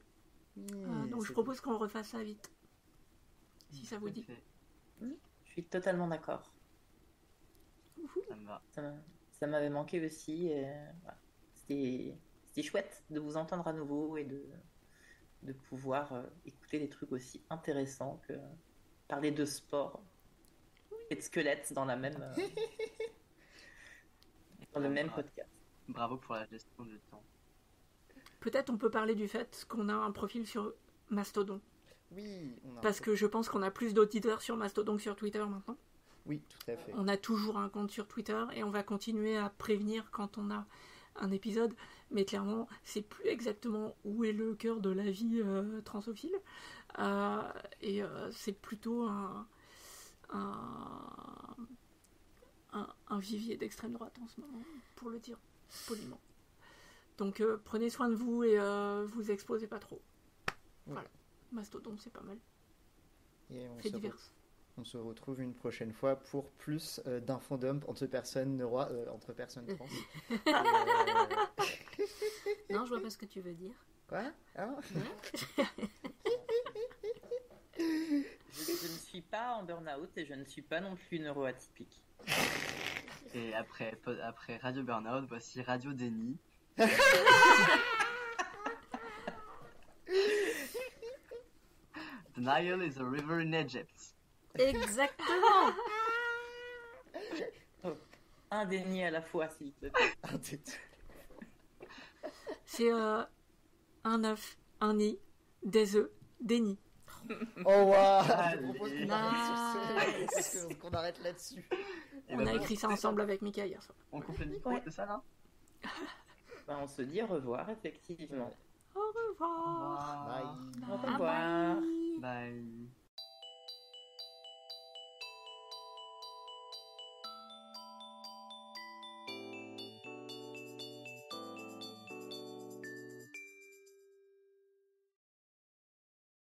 S1: Donc je
S3: c'est-
S1: propose qu'on refasse ça vite. Si ça vous dit.
S2: Parfait.
S4: je suis totalement d'accord.
S2: Ça me va.
S4: Ça m'avait manqué aussi. Et, voilà. C'était chouette de vous entendre à nouveau et de pouvoir écouter des trucs aussi intéressants que parler de sport et de squelettes dans la même dans le même podcast.
S2: Bravo pour la gestion du temps.
S1: Peut-être on peut parler du fait qu'on a un profil sur Mastodon.
S3: Oui, on a
S1: Parce que je pense qu'on a plus d'auditeurs sur Mastodon que sur Twitter maintenant.
S3: Oui, tout à fait.
S1: On a toujours un compte sur Twitter et on va continuer à prévenir quand on a un épisode. Mais clairement, c'est plus exactement où est le cœur de la vie transophile. C'est plutôt un vivier d'extrême droite en ce moment, pour le dire poliment. Donc prenez soin de vous et vous exposez pas trop.
S3: Oui.
S1: Voilà. Mastodon, c'est pas mal.
S3: Et on
S1: Fait
S3: se,
S1: divers.
S3: on se retrouve une prochaine fois pour plus d'infodump entre personnes entre personnes trans.
S5: Non, je vois pas ce que tu veux dire.
S3: Quoi hein
S4: Je ne suis pas en burn-out et je ne suis pas non plus neuroatypique.
S2: Et après Radio Burnout, voici Radio Déni. The Nile is a river in Egypt.
S5: Exactement.
S4: Un déni à la fois, s'il te plaît.
S1: C'est un œuf, un nid, des œufs, des nids.
S3: Oh waouh.
S2: Allez.
S3: Je propose qu'on arrête là-dessus.
S2: Et
S1: On
S2: ben
S1: a
S2: bon,
S1: écrit ça ensemble avec Mika hier soir.
S2: On coupe le micro,
S4: Ouais.
S2: c'est ça là?
S4: Ben, on se dit au revoir, effectivement.
S1: Au revoir.
S2: Au revoir.
S3: Bye.
S4: Au
S1: Bye
S4: revoir.
S1: bye.
S2: Bye.